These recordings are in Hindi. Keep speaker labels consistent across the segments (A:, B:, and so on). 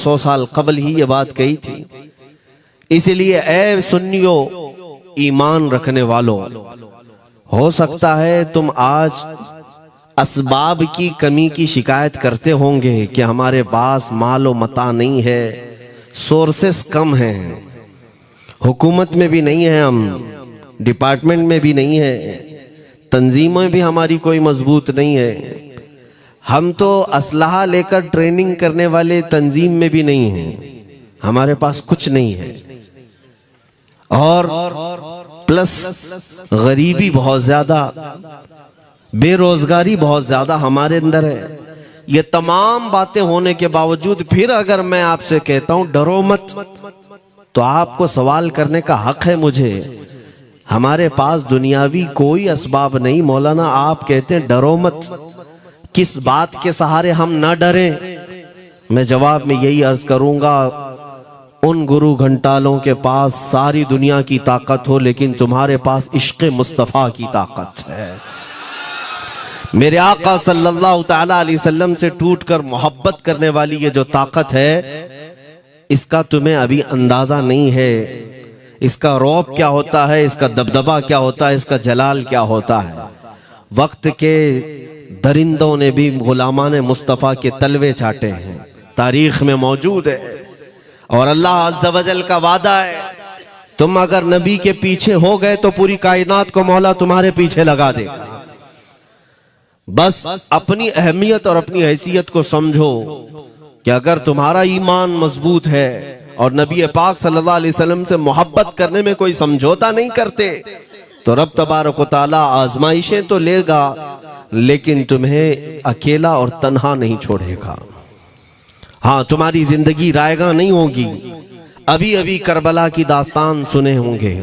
A: 100 साल कबल ही ये बात कही थी। इसलिए ऐ सुन्नियों, ईमान रखने वालों, हो सकता है तुम आज असबाब की कमी की शिकायत करते होंगे कि हमारे पास मालो मता नहीं है, सोर्सेस कम हैं, हुकूमत में भी नहीं है, हम डिपार्टमेंट में भी नहीं है, तंजीमें भी हमारी कोई मजबूत नहीं है, हम तो असलहा लेकर ट्रेनिंग करने वाले तंजीम में भी नहीं हैं, हमारे पास कुछ नहीं है, और प्लस गरीबी बहुत ज्यादा, बेरोजगारी बहुत ज्यादा हमारे अंदर है। ये तमाम बातें होने के बावजूद फिर अगर मैं आपसे कहता हूं डरो मत, तो आपको सवाल करने का हक है मुझे। हमारे पास दुनियावी कोई असबाब नहीं, मौलाना आप कहते हैं डरो मत, किस बात के सहारे हम ना डरें? मैं जवाब में यही अर्ज करूंगा, उन गुरु घंटालों के पास सारी दुनिया की ताकत हो, लेकिन तुम्हारे पास इश्क़ मुस्तफ़ा की ताकत है। मेरे आका सल्लल्लाहु तआला अलैहि वसल्लम से टूटकर मोहब्बत करने वाली ये जो ताकत है, इसका तुम्हें अभी अंदाजा नहीं है। इसका रौब क्या होता है, इसका दबदबा क्या होता है, इसका जलाल क्या होता है। वक्त के दरिंदों ने भी गुलामान मुस्तफ़ा के तलवे चाटे हैं, तारीख में मौजूद है। और अल्लाह अज़्ज़ा वजल का वादा है, तुम अगर नबी के पीछे हो गए तो पूरी कायनात को मौला तुम्हारे पीछे लगा देगा। बस अपनी अहमियत और अपनी हैसियत को समझो कि अगर तुम्हारा ईमान मजबूत है और नबी पाक सल्लल्लाहु अलैहि वसल्लम से मोहब्बत करने में कोई समझौता नहीं करते, तो रब तबारक व तआला आजमाइशें तो लेगा, लेकिन तुम्हें अकेला और तन्हा नहीं छोड़ेगा। हाँ, तुम्हारी जिंदगी रायगा नहीं होगी। अभी अभी करबला की दास्तान सुने होंगे।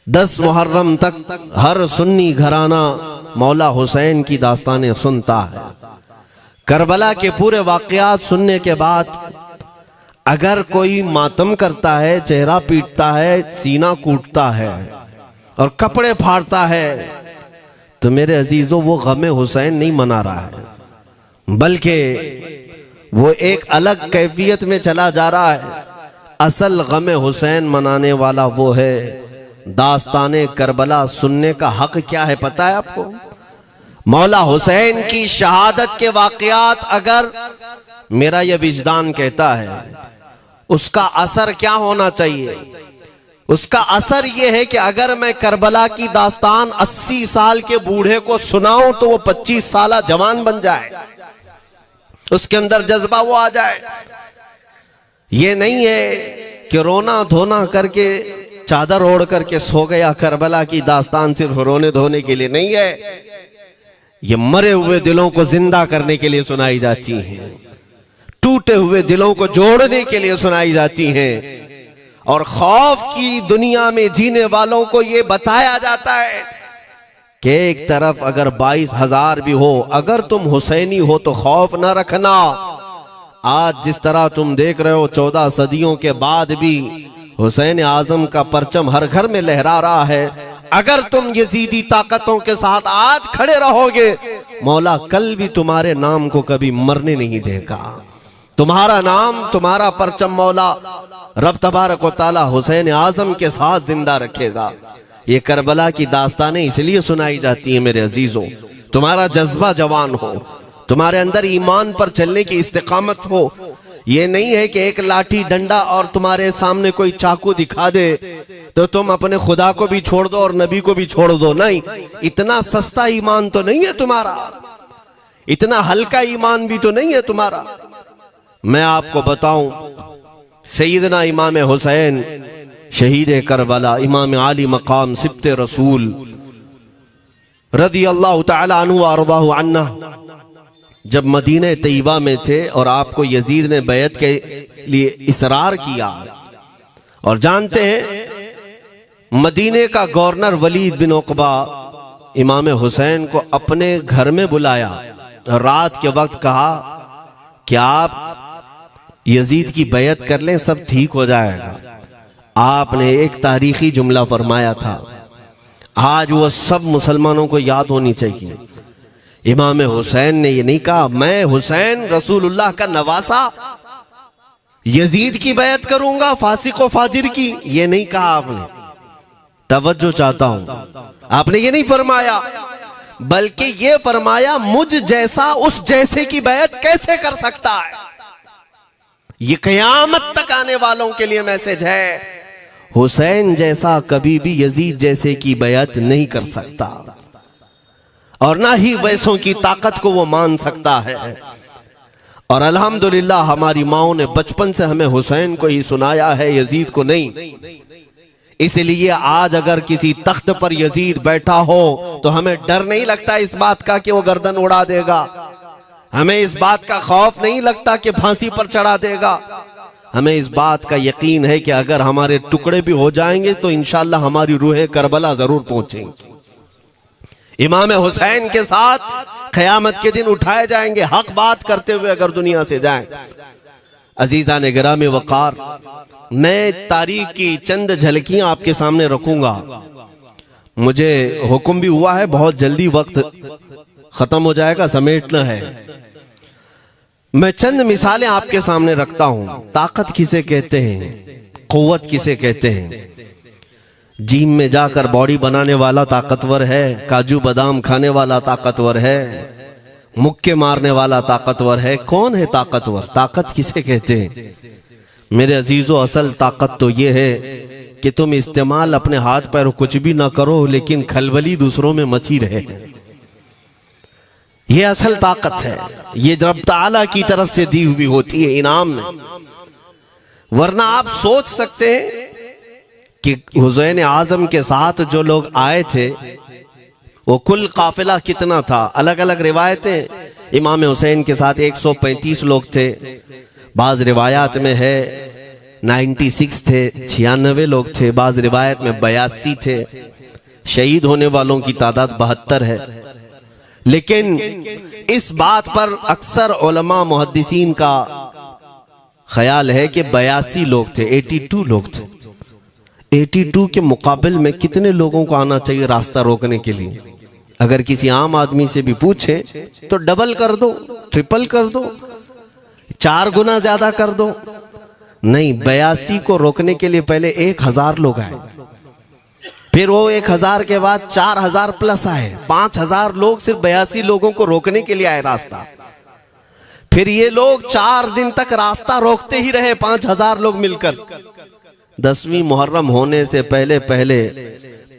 A: 10 मुहर्रम तक हर सुन्नी घराना मौला हुसैन की दास्तानें सुनता है। करबला के पूरे वाकयात सुनने के बाद अगर कोई मातम करता है, चेहरा पीटता है, सीना कूटता है और कपड़े फाड़ता है, तो मेरे अजीजों वो गमे हुसैन नहीं मना रहा है, बल्कि वो एक अलग कैफियत में चला जा रहा है। असल गमे हुसैन मनाने वाला वो है। दास्ताने करबला सुनने का हक क्या है पता है आपको? मौला हुसैन की शहादत के वाकयात अगर मेरा यह विजदान कहता है, उसका असर क्या होना चाहिए? उसका असर यह है कि अगर मैं करबला की दास्तान 80 साल के बूढ़े को सुनाऊं तो वो 25 साल जवान बन जाए, उसके अंदर जज्बा वो आ जाए। ये नहीं है कि रोना धोना करके चादर ओढ़ करके सो गया। करबला की दास्तान सिर्फ रोने धोने के लिए नहीं है, ये मरे हुए दिलों को जिंदा करने के लिए सुनाई जाती है, टूटे हुए दिलों को जोड़ने के लिए सुनाई जाती है, और खौफ की दुनिया में जीने वालों को ये बताया जाता है कि एक तरफ अगर 22,000 भी हो, अगर तुम हुसैनी हो तो खौफ ना रखना। आज जिस तरह तुम देख रहे हो 14 सदियों के बाद भी हुसैन आजम का परचम हर घर में लहरा रहा है। अगर तुम यजीदी ताकतों के साथ आज खड़े रहोगे, मौला कल भी तुम्हारे नाम को कभी मरने नहीं देगा। तुम्हारा नाम, तुम्हारा परचम मौला रब तबारक व तआला हुसैन आजम के साथ जिंदा रखेगा। ये करबला की दास्तानें इसलिए सुनाई जाती है मेरे अजीजों, तुम्हारा जज्बा जवान हो, तुम्हारे अंदर ईमान पर चलने की इस्तिकामत हो। ये नहीं है कि एक लाठी डंडा और तुम्हारे सामने कोई चाकू दिखा दे तो तुम अपने खुदा को भी छोड़ दो और नबी को भी छोड़ दो। नहीं, इतना सस्ता ईमान तो नहीं है तुम्हारा, इतना हल्का ईमान भी तो नहीं है तुम्हारा। मैं आपको बताऊं, सैयदना इमाम हुसैन शहीद करबला, इमाम आली मकाम सिब्ते रसूल रज़ी अल्लाह तआला अन्हु व अर्ज़ाहु अन्ना, जब मदीने तैयबा में थे और आपको यजीद ने बैत के लिए इसरार किया, और जानते हैं मदीने का गवर्नर वलीद बिन उक़बा इमाम हुसैन को अपने घर में बुलाया और रात के वक्त कहा कि आप यजीद की बैत कर लें, सब ठीक हो जाएगा। आपने एक तारीखी जुमला फरमाया था, आज वो सब मुसलमानों को याद होनी चाहिए। इमाम हुसैन ने ये नहीं कहा मैं हुसैन रसूलुल्लाह का नवासा यजीद की बैत करूंगा फासिक व फाजिर की, ये नहीं कहा आपने। तवज्जो चाहता हूं, आपने ये नहीं फरमाया, बल्कि ये फरमाया मुझ जैसा उस जैसे की बैत कैसे कर सकता है। ये क़यामत तक आने वालों के लिए मैसेज है, हुसैन जैसा कभी भी यजीद जैसे की बैत नहीं कर सकता, और ना ही वैसों की ताकत को वो मान सकता है। और अल्हम्दुलिल्लाह हमारी माओ ने बचपन से हमें हुसैन को ही सुनाया है, यजीद को नहीं। इसलिए आज अगर किसी तख्त पर यजीद बैठा हो तो हमें डर नहीं लगता इस बात का कि वो गर्दन उड़ा देगा, हमें इस बात का खौफ नहीं लगता कि फांसी पर चढ़ा देगा। हमें इस बात का यकीन है कि अगर हमारे टुकड़े भी हो जाएंगे तो इंशाअल्लाह हमारी रूहें करबला जरूर पहुंचेंगी। इमाम हुसैन के साथ क़यामत के दिन उठाए जाएंगे, हक बात करते हुए अगर दुनिया से जाएं। अजीज़ान गिरामी वक़ार, मैं तारीख की चंद झलकियां आपके सामने रखूंगा। मुझे हुक्म भी हुआ है, बहुत जल्दी वक्त खत्म हो जाएगा, समेटना है। मैं चंद मिसालें आपके सामने रखता हूं। ताकत किसे कहते हैं, क़ुव्वत किसे कहते हैं। जिम में जाकर बॉडी बनाने वाला ताकतवर है, काजू बादाम खाने वाला ताकतवर है, मुक्के मारने वाला ताकतवर है। कौन है ताकतवर? ताकत किसे कहते हैं मेरे अजीजों? असल ताकत तो ये है कि तुम इस्तेमाल अपने हाथ पैर कुछ भी ना करो, लेकिन खलबली दूसरों में मची रहे। ये असल ताकत है, ये रब ताला की तरफ से दी हुई होती है इनाम में। वरना आप सोच सकते हैं कि हुसैन आजम के साथ जो लोग आए थे वो कुल काफिला कितना था। अलग अलग रिवायतें, इमाम हुसैन के साथ 135 लोग थे, बाज रिवायात में है 96 थे, 96 लोग थे, बाज रिवायत में 82 थे। शहीद होने वालों की तादाद 72 है। लेकिन इस बात पर अक्सर उलमा मुहद्दिसीन का ख्याल है कि 82 लोग थे, 82 लोग थे। 82 के मुकाबिल में कितने लोगों को आना चाहिए रास्ता रोकने के लिए? अगर किसी आम आदमी से भी पूछे तो डबल कर दो, ट्रिपल कर दो, 4 गुना ज्यादा कर दो। नहीं, 82 को रोकने के लिए पहले 1000 लोग आए, फिर वो 1000 के बाद 4000 प्लस आए, 5000 लोग सिर्फ 82 लोगों को रोकने के लिए आए रास्ता। फिर ये लोग 4 दिन तक रास्ता रोकते ही रहे, 5000 लोग मिलकर। 10वीं मुहर्रम होने से पहले पहले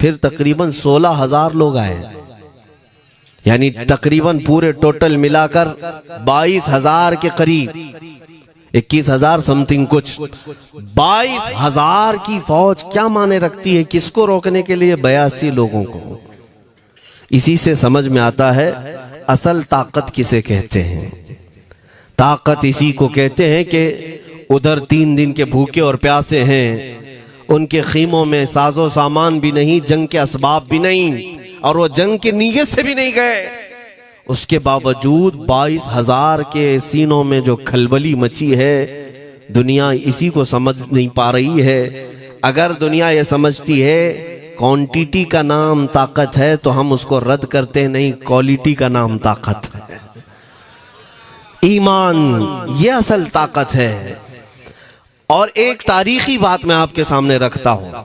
A: फिर तकरीबन 16000 लोग आए, यानी तकरीबन पूरे टोटल मिलाकर 22000 के करीब, 21000 समथिंग कुछ। 22000 की फौज क्या माने रखती है? किसको रोकने के लिए? 82 लोगों को। इसी से समझ में आता है असल ताकत किसे कहते हैं। ताकत इसी को कहते हैं कि उधर 3 दिन के भूखे और प्यासे हैं, उनके खीमों में साजो सामान भी नहीं, जंग के असबाब भी नहीं, और वो जंग की नीयत से भी नहीं गए। उसके बावजूद 22000 के सीनों में जो खलबली मची है, दुनिया इसी को समझ नहीं पा रही है। अगर दुनिया ये समझती है क्वांटिटी का नाम ताकत है तो हम उसको रद्द करते नहीं, क्वालिटी का नाम ताकत है। ईमान ये असल ताकत है। और एक तारीखी बात मैं आपके सामने रखता हूं।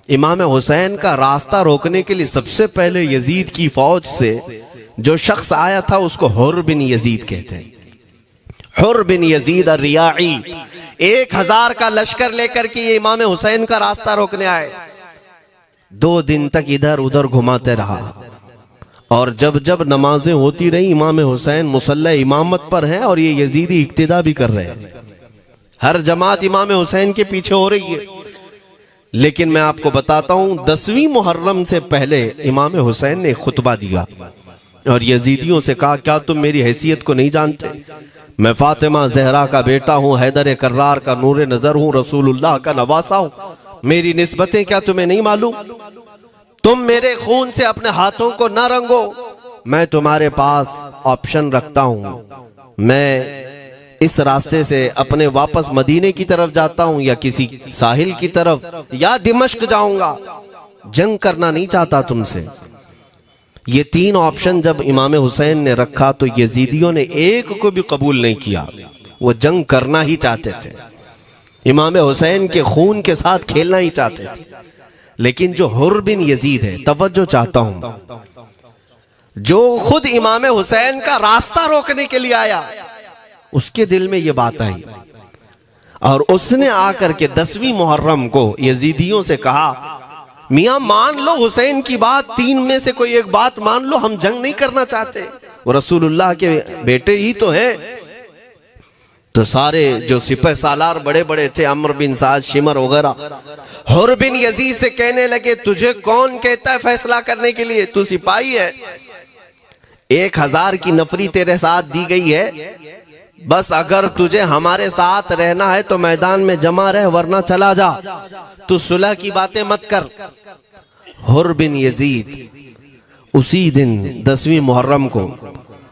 A: इमाम हुसैन का रास्ता रोकने के लिए सबसे पहले यजीद की फौज से जो शख्स आया था उसको हुर बिन यजीद कहते हैं। हुर बिन यजीद रियाई 1000 का लश्कर लेकर के ये इमाम हुसैन का रास्ता रोकने आए। 2 दिन तक इधर उधर घुमाते रहा, और जब जब नमाजें होती रही इमाम हुसैन मुसल्ला इमामत पर हैं और ये यजीदी इक्तिदा भी कर रहे हैं। हर जमात इमाम हुसैन के पीछे हो रही है। लेकिन मैं आपको बताता हूं, 10वीं मुहर्रम से पहले इमाम हुसैन ने खुतबा दिया और यजीदियों से कहा, क्या तुम मेरी हैसियत को नहीं जानते? मैं फातिमा जहरा का बेटा हूं, हैदर कर्रार का नूर नजर हूं, रसूलुल्लाह का नवासा हूं। मेरी निस्बतें क्या तुम्हें नहीं मालूम? तुम मेरे खून से अपने हाथों को न रंगो। मैं तुम्हारे पास ऑप्शन रखता हूं, मैं इस रास्ते से अपने वापस मदीने की तरफ जाता हूं, या किसी साहिल की तरफ, या दिमश्क जाऊंगा। जंग करना नहीं चाहता तुमसे। ये 3 ऑप्शन जब इमाम हुसैन ने रखा तो यजीदियों ने एक को भी कबूल नहीं किया। वो जंग करना ही चाहते थे। इमाम हुसैन के खून के साथ खेलना ही चाहते थे। लेकिन जो हुर बिन यजीद है, तवज्जो चाहता हूं, जो खुद इमाम हुसैन का रास्ता रोकने के लिए आया, उसके दिल में यह बात आई और उसने आकर के 10वीं मुहर्रम को यजीदियों से कहा, मियां मान लो हुसैन की बात, 3 में से कोई एक बात मान लो, हम जंग नहीं करना चाहते, वो रसूलुल्लाह के बेटे ही तो हैं। तो सारे जो सिपह सालार बड़े बड़े थे, अम्र बिन साद, शिमर वगैरह, हुर बिन यजीद से कहने लगे, तुझे कौन कहता है फैसला करने के लिए, तू सिपाही है, 1000 की नफरी तेरे साथ दी गई है, बस अगर तुझे हमारे साथ रहना है तो मैदान में जमा रह, वरना चला जा, तू सुलह की बातें मत कर। हुर बिन यजीद उसी दिन 10वीं मुहर्रम को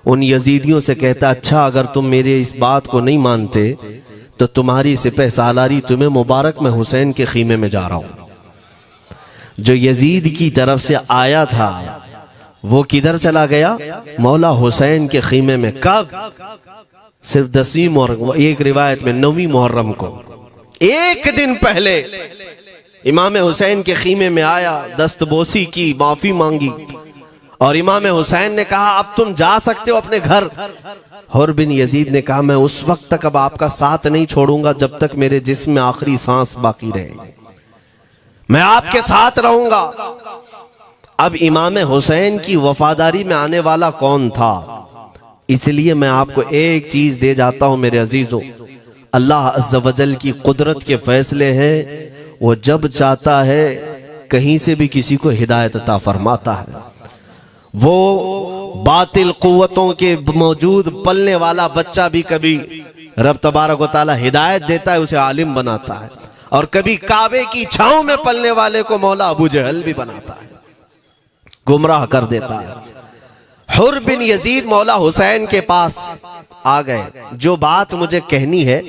A: उन यजीदियों से कहता, अच्छा अगर तुम मेरे इस बात को नहीं मानते तो तुम्हारी सिपह सालारी तुम्हें मुबारक, मैं हुसैन के खीमे में जा रहा हूं। जो यजीद की तरफ से आया था वो किधर चला गया? मौला हुसैन के खीमे में। कब? सिर्फ 10वीं मुहर्रम, एक रिवायत में 9वीं मुहर्रम को, एक दिन पहले इमाम हुसैन के खीमे में आया, दस्तबोसी की, माफी मांगी और इमाम हुसैन ने कहा, अब तुम जा सकते हो अपने घर। हुर बिन यजीद ने कहा, मैं उस वक्त तक अब आपका साथ नहीं छोड़ूंगा जब तक मेरे जिस्म में आखिरी सांस बाकी रहेगी, मैं आपके साथ रहूंगा। अब इमाम हुसैन की वफादारी में आने वाला कौन था? इसलिए मैं आपको एक चीज दे जाता हूं मेरे अजीजों, अल्लाह अज़्ज़ वजल की कुदरत के फैसले हैं, वो जब चाहता है कहीं से भी किसी को हिदायत अता फरमाता है। वो बातिल कुव्वतों के मौजूद पलने वाला बच्चा भी कभी रब तबारक व तआला हिदायत देता है, उसे आलिम बनाता है, और कभी काबे की छांव में पलने वाले को मौला अबू जहल भी बनाता है, गुमराह कर देता है। हुर बिन यजीद मौला हुसैन के पास आ गए। जो बात मुझे कहनी है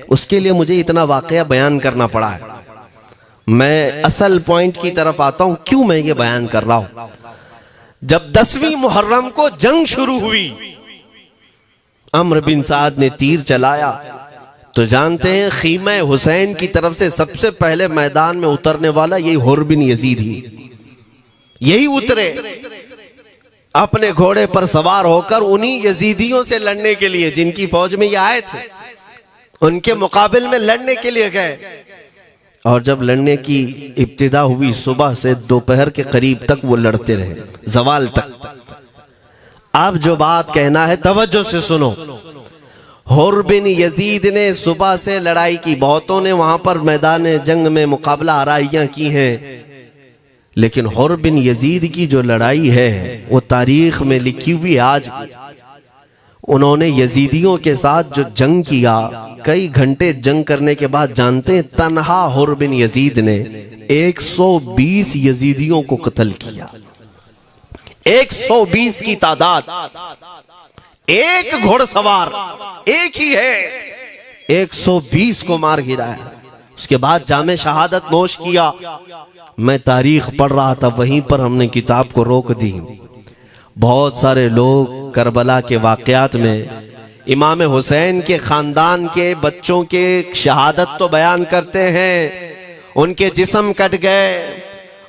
A: उसके लिए मुझे इतना वाकया बयान करना पड़ा है। मैं असल पॉइंट की तरफ आता हूं, क्यों मैं ये बयान कर रहा हूं। जब 10वीं मुहर्रम को जंग शुरू हुई, अम्र बिन साद ने तीर चलाया, तो जानते हैं खीमा हुसैन की तरफ से सबसे पहले मैदान में उतरने वाला यही हुर बिन यजीद ही, यही उतरे अपने घोड़े पर सवार होकर उन्हीं यजीदियों से लड़ने के लिए जिनकी फौज में ये आए थे, उनके मुकाबिल में लड़ने के लिए गए। और जब लड़ने की इब्तिदा हुई, सुबह से दोपहर के करीब तक वो लड़ते रहे, जवाल तक। अब जो बात कहना है तवज्जो से सुनो। हुर बिन यजीद ने सुबह से लड़ाई की, बहुतों ने वहां पर मैदान जंग में मुकाबला आराइयां की हैं, लेकिन हुर बिन यजीद की जो लड़ाई है वो तारीख में लिखी हुई। आज उन्होंने यजीदियों के साथ जो जंग किया, कई घंटे जंग करने के बाद, जानते हैं तन्हा हुर बिन यजीद ने 120 यजीदियों को कत्ल किया। 120 की तादाद, एक घोड़सवार एक ही है, 120 को मार गिराया। उसके बाद जामे शहादत नोश किया। मैं तारीख पढ़ रहा था, वहीं पर हमने किताब को रोक दी। बहुत सारे लोग करबला के वाकयात में इमाम हुसैन के खानदान के बच्चों के शहादत तो बयान करते हैं, उनके जिस्म कट गए,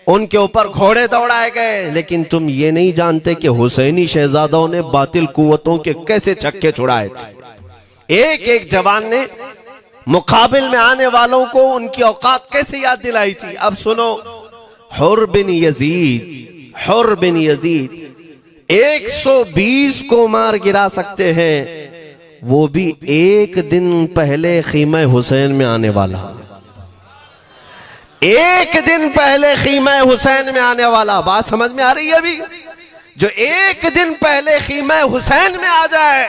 A: उनके ऊपर घोड़े दौड़ाए गए, लेकिन तुम ये नहीं जानते कि हुसैनी शहजादों ने बातिल कुव्वतों के कैसे छक्के छुड़ाए थे। एक एक जवान ने मुकाबिल में आने वालों को उनकी औकात कैसे याद दिलाई थी। अब सुनो, हुर बिन यजीद 120 को मार गिरा सकते हैं, वो भी एक दिन पहले खीमा हुसैन में आने वाला, एक दिन पहले खीमा हुसैन में आने वाला। बात समझ में आ रही है? अभी जो एक दिन पहले खीमा हुसैन में आ जाए,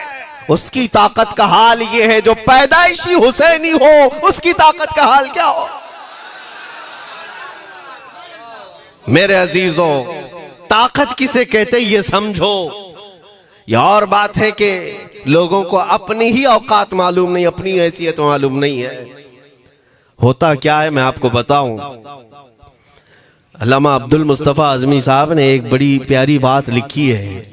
A: उसकी ताकत का हाल ये है, जो पैदाइशी हुसैनी हो उसकी ताकत का हाल क्या हो। मेरे अजीजों, ताकत किसे कहते ये समझो। यह और बात है कि लोगों को अपनी ही औकात मालूम नहीं, अपनी हैसियत मालूम नहीं है। होता क्या है मैं आपको बताऊं। अल्लामा अब्दुल मुस्तफा आजमी साहब ने एक बड़ी प्यारी बात लिखी है।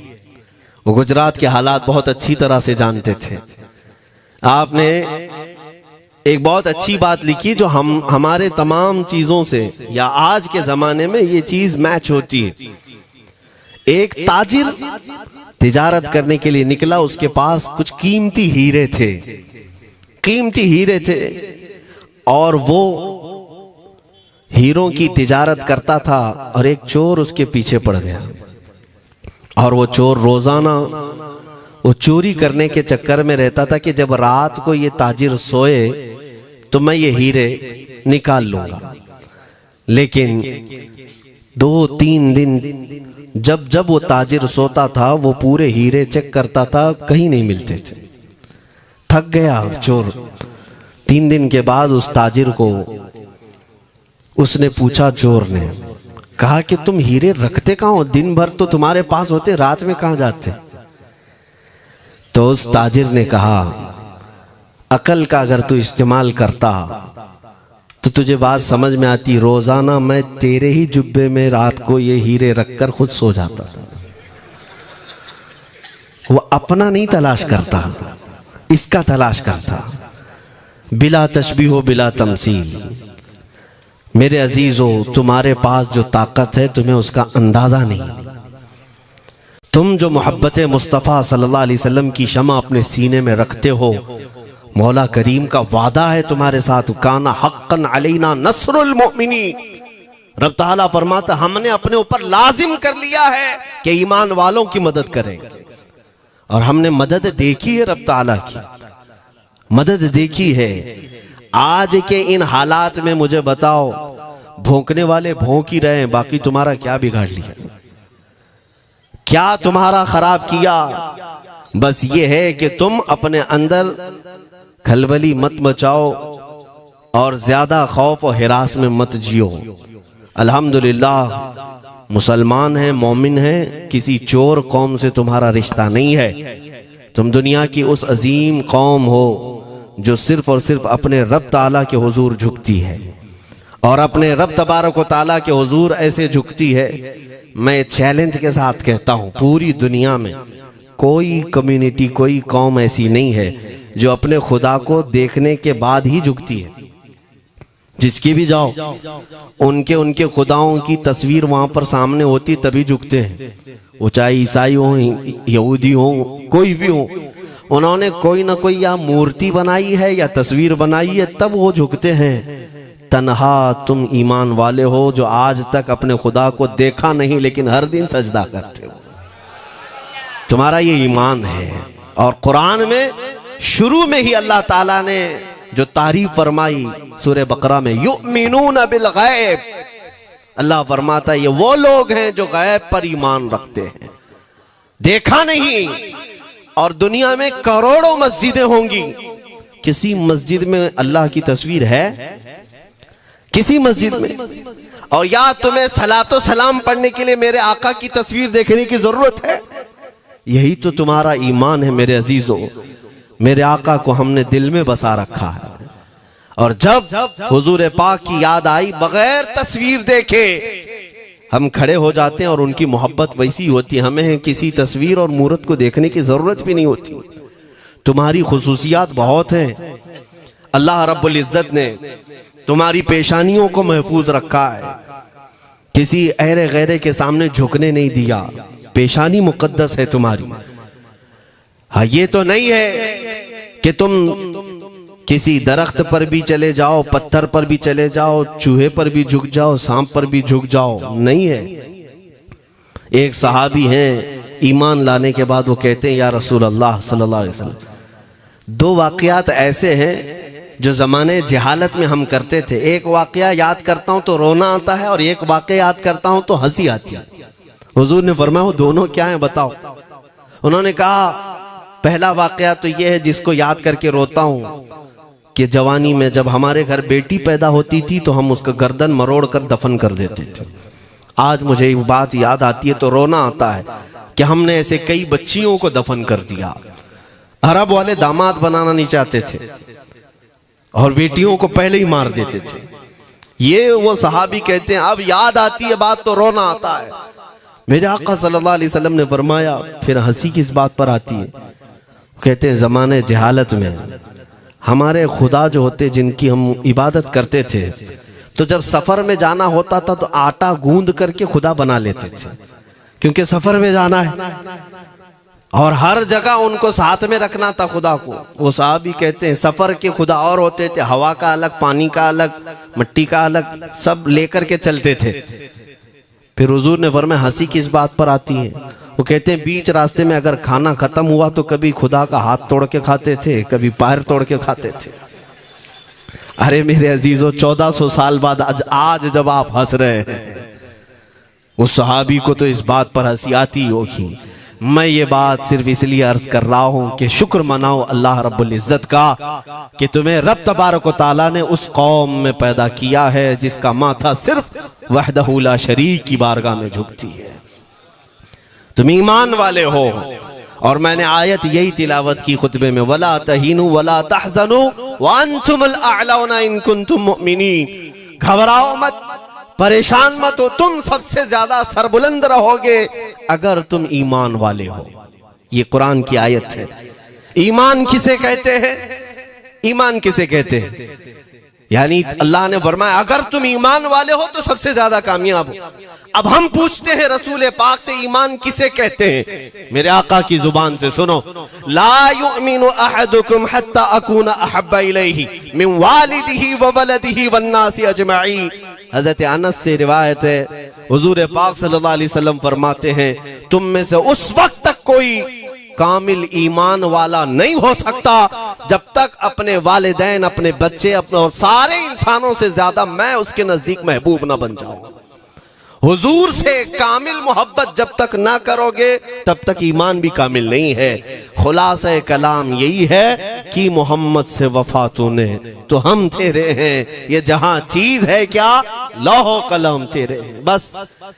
A: वो गुजरात के हालात बहुत अच्छी तरह से जानते थे। आपने एक बहुत अच्छी बात लिखी जो हमारे तमाम चीजों से या आज के जमाने में ये चीज मैच होती है। एक ताजिर तिजारत करने के लिए निकला, उसके पास कुछ कीमती हीरे थे और वो हीरों की तिजारत करता था और एक चोर उसके पीछे पड़ गया और वो चोर रोजाना वो चोरी करने के चक्कर में रहता था कि जब रात को ये ताजिर सोए तो मैं ये हीरे निकाल लूंगा। लेकिन 2-3 दिन जब वो ताजिर सोता था वो पूरे हीरे चेक करता था, कहीं नहीं मिलते थे। थक गया चोर। 3 दिन के बाद उस ताजिर को उसने पूछा, चोर ने कहा कि तुम हीरे रखते कहाँ हो? दिन भर तो तुम्हारे पास होते, रात में कहाँ जाते? तो उस ताजिर ने कहा, अकल का अगर तू इस्तेमाल करता तो तुझे बात समझ में आती। रोजाना मैं तेरे ही जुब्बे में रात को ये हीरे रखकर खुद सो जाता था। वो अपना नहीं तलाश करता, इसका तलाश करता। बिला तशबीह बिला तमसील। मेरे अजीजों, तुम्हारे पास जो ताकत है तुम्हें उसका अंदाजा नहीं। तुम जो मोहब्बत मुस्तफ़ा सल्लल्लाहु अलैहि वसल्लम की शमा अपने सीने में रखते हो, मौला करीम का वादा है तुम्हारे साथ, काना हक्कन अलैना नस्रुल मोमिनीन। रब ताला फरमाता, हमने अपने ऊपर लाजिम कर लिया है कि ईमान वालों की मदद करें। और हमने मदद देखी है, रब ताला की मदद देखी है। आज के इन हालात में मुझे बताओ, भौंकने वाले भौंक ही रहे, बाकी तुम्हारा क्या बिगाड़ लिया? क्या तुम्हारा खराब किया? बस ये है कि तुम अपने अंदर खलबली मत मचाओ और ज्यादा खौफ और हिरास में मत जियो। अल्हम्दुलिल्लाह मुसलमान हैं, मोमिन हैं, किसी चोर कौम से तुम्हारा रिश्ता नहीं है। तुम दुनिया की उस अजीम कौम हो जो सिर्फ और सिर्फ अपने रब ताला के हुजूर झुकती है और अपने रब तबारक व ताला के हुजूर ऐसे झुकती है। मैं चैलेंज के साथ कहता हूं, पूरी दुनिया में कोई कम्युनिटी, कोई कौम ऐसी नहीं है जो अपने खुदा को देखने के बाद ही झुकती है। जिसकी भी जाओ, उनके खुदाओं की तस्वीर वहां पर सामने होती तभी झुकते हैं। वो चाहे ईसाई हो, यहूदी हो, कोई भी हो, उन्होंने कोई ना कोई या मूर्ति बनाई है या तस्वीर बनाई है, तब वो झुकते हैं। तन्हा तुम ईमान वाले हो जो आज तक अपने खुदा को देखा नहीं लेकिन हर दिन सजदा करते हो। तुम्हारा ये ईमान है। और कुरान में शुरू में ही अल्लाह ताला ने जो तारीफ फरमाई सूरह बकरा में, युमिनून बिल गैब, अल्लाह फरमाता है ये वो लोग हैं जो गैब पर ईमान रखते हैं, देखा नहीं। और दुनिया में करोड़ों मस्जिदें होंगी, किसी मस्जिद में अल्लाह की तस्वीर है? किसी मस्जिद में? और या तुम्हें सलातो सलाम पढ़ने के लिए मेरे आका की तस्वीर देखने की जरूरत है? यही तो तुम्हारा ईमान है मेरे अजीजों। मेरे आका को हमने दिल में बसा रखा है और जब हुजूर पाक की याद आई, बगैर तस्वीर देखे हम खड़े हो जाते हैं और उनकी मोहब्बत वैसी होती है, हमें किसी तस्वीर और मूरत को देखने की जरूरत भी नहीं होती। तुम्हारी खुसूसियात बहुत हैं। अल्लाह रब्बुल इज्जत ने तुम्हारी पेशानियों को महफूज रखा है, किसी अहरे गैरे के सामने झुकने नहीं दिया। पेशानी मुकद्दस है तुम्हारी। हाँ, ये तो नहीं है कि तुम किसी दरख्त पर भी चले जाओ, पत्थर पर भी चले जाओ, चूहे पर भी झुक जाओ, सांप पर भी झुक जाओ, नहीं है। एक सहाबी हैं, ईमान लाने के बाद वो कहते हैं, या रसूल अल्लाह सल्लल्लाहु अलैहि वसल्लम, 2 वाकयात ऐसे हैं जो जमाने जहालत में हम करते थे। एक वाकया याद करता हूं तो रोना आता है और एक वाकया याद करता हूं तो हंसी आती है। हुजूर ने फरमाया, वो दोनों क्या है बताओ? उन्होंने कहा, पहला वाकया तो ये है जिसको याद करके रोता हूं कि जवानी में जब हमारे घर बेटी पैदा होती थी तो हम उसका गर्दन मरोड़ कर दफन कर देते थे। आज मुझे ये बात याद आती है तो रोना आता है कि हमने ऐसे कई बच्चियों को दफन कर दिया। अरब वाले दामाद बनाना नहीं चाहते थे और बेटियों को पहले ही मार देते थे। ये वो सहाबी कहते हैं, अब याद आती है बात तो रोना आता है। मेरे आका सल्लल्लाहु अलैहि वसल्लम ने फरमाया, फिर हंसी किस बात पर आती है? कहते हैं, जमाने जहालत में हमारे खुदा जो होते जिनकी हम इबादत करते थे, तो जब सफर में जाना होता था तो आटा गूंद करके खुदा बना लेते थे, क्योंकि सफर में जाना है और हर जगह उनको साथ में रखना था खुदा को। वो साहबी कहते हैं सफर के खुदा और होते थे, हवा का अलग, पानी का अलग, मिट्टी का अलग, सब लेकर के चलते थे। फिर हुजूर ने फरमाया हंसी किस बात पर आती है? वो कहते हैं बीच रास्ते में अगर खाना खत्म हुआ तो कभी खुदा का हाथ तोड़ के खाते थे, कभी पैर तोड़ के खाते थे। अरे मेरे अजीजों, 1400 साल बाद आज जब आप हंस रहे हैं, उस सहाबी को तो इस बात पर हंसी आती होगी। मैं ये बात सिर्फ इसलिए अर्ज कर रहा हूं कि शुक्र मनाओ अल्लाह रब्बुल इज्जत का कि तुम्हें रब तबारक व तआला ने उस कौम में पैदा किया है जिसका माथा सिर्फ वहदहू ला शरीक की बारगाह में झुकती है। तुम ईमान वाले हो। और मैंने आयत यही तिलावत की खुतबे में, वला तहीनु वला तहज़नु व अंतुमुल अअलौना इन कुंतुम मुमिनीन। घबराओ मत, परेशान मत हो, तुम सबसे ज्यादा सरबुलंद रहोगे अगर तुम ईमान वाले हो। ये कुरान की आयत है। ईमान किसे कहते हैं? ईमान किसे कहते हैं? यानी अल्लाह ने फरमाया अगर तुम ईमान वाले हो तो सबसे ज्यादा कामयाब हो। अब हम पूछते हैं रसूल पाक से ईमान किसे कहते हैं? मेरे आका की जुबान से सुनो, ला युमिनु अहदुकुम हत्ता अकूना अहब्बा इलैहि मिन वालिदिही व वलदिही वन्नासी अजमईन। हजरत अनस से रिवायत है, हुजूर पाक सल्लल्लाहु अलैहि वसल्लम फरमाते हैं तुम में से उस वक्त तक कोई कामिल ईमान वाला नहीं हो सकता जब तक अपने वालिदैन, अपने बच्चे, अपने और सारे इंसानों से ज्यादा मैं उसके नजदीक महबूब ना बन जाऊं। हुजूर से कामिल मोहब्बत जब तक ना करोगे तब तक ईमान भी कामिल नहीं है। खुलासा कलाम यही है कि मोहम्मद से वफा तूने तो हम तेरे हैं, ये जहां चीज है क्या लौह कलम तेरे हैं। बस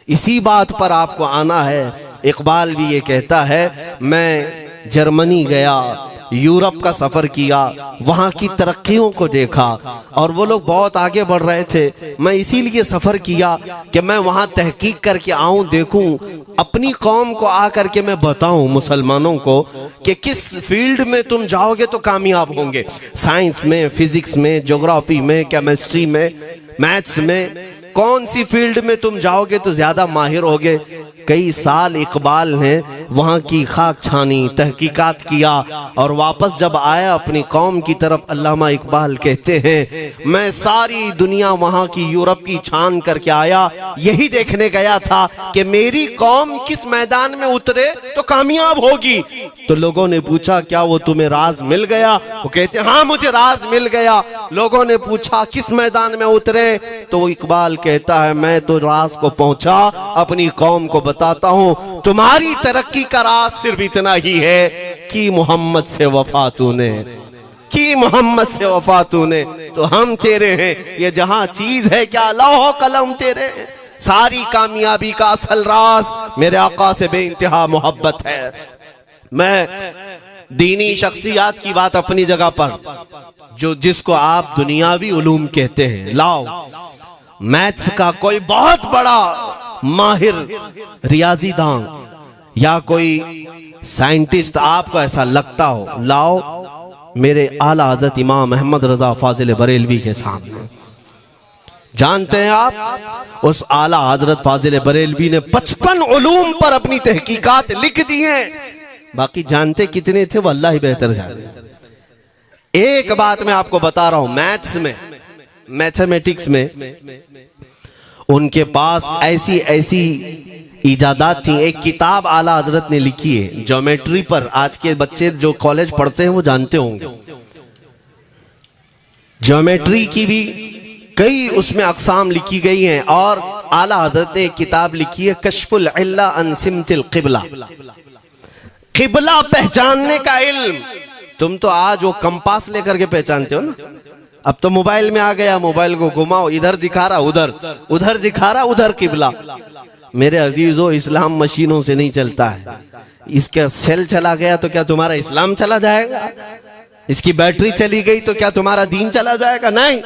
A: इसी बात पर आपको आना है। इकबाल भी ये कहता है मैं जर्मनी गया, यूरोप का सफर किया, वहां की तरक्कियों को देखा और वो लोग बहुत आगे बढ़ रहे थे। मैं इसीलिए सफर किया कि मैं वहां तहकीक करके आऊं, देखूं, अपनी कौम को आकर के मैं बताऊं मुसलमानों को कि किस फील्ड में तुम जाओगे तो कामयाब होंगे। साइंस में, फिजिक्स में, ज्योग्राफी में, केमिस्ट्री में, मैथ्स में, कौन सी फील्ड में तुम जाओगे तो ज्यादा माहिर होगे। कई साल इकबाल ने वहां की खाक छानी, तहकीकात किया और वापस जब आया अपनी कौम की तरफ, अल्लामा इकबाल कहते हैं मैं सारी दुनिया वहां की यूरोप की छान करके आया, यही देखने गया था कि मेरी कौम किस मैदान में उतरे तो कामयाब होगी। तो लोगों ने पूछा क्या वो तुम्हें राज मिल गया? वो कहते हाँ मुझे राज मिल गया। लोगों ने पूछा किस मैदान में उतरे? तो इकबाल कहता है मैं तो राज को पहुंचा, अपनी कौम को बताता हूं तुम्हारी तरक्की का राज सिर्फ इतना ही है कि मोहम्मद से वफा तूने, कि मोहम्मद से वफा तूने तो हम तेरे हैं। ये जहां चीज है क्या लौह कलम तेरे हैं। सारी कामयाबी का असल राज मेरे आका से बेइंतहा मोहब्बत है। मैं दीनी शख्सियात की बात अपनी जगह पर, जो जिसको आप दुनियावी उलूम कहते हैं, लाओ मैथ्स का कोई बहुत बड़ा माहिर रियाजीदान या कोई साइंटिस्ट आपको ऐसा लगता हो, लाओ मेरे आला हजरत इमाम अहमद रजा फाजिल बरेलवी के सामने। जानते हैं आप उस आला हजरत फाजिल बरेलवी ने 55 उलूम पर अपनी तहकीकात लिख दी हैं। बाकी जानते कितने थे वो अल्लाह ही बेहतर जाने। एक बात मैं आपको बता रहा हूं, मैथ्स में, मैथमेटिक्स में उनके पास ऐसी ऐसी इजादात थी। एक किताब आला हजरत ने लिखी है ज्योमेट्री पर, आज के बच्चे जो कॉलेज पढ़ते हैं वो जानते होंगे। ज्योमेट्री की भी कई उसमें अकसाम लिखी गई हैं और आला हजरत ने एक किताब लिखी है कश्फुल इल्ला अन सिमतिल क़िबला, क़िबला पहचानने का इल्म। तुम तो आज वो कंपास लेकर के पहचानते हो ना, अब तो मोबाइल में आ गया, मोबाइल को घुमाओ, इधर दिखा रहा उधर, उधर दिखा रहा उधर किबला। मेरे अजीजों इस्लाम मशीनों से नहीं चलता है। इसका सेल चला गया तो क्या तुम्हारा इस्लाम चला जाएगा? इसकी बैटरी चली गई तो क्या तुम्हारा दीन चला जाएगा? नहीं,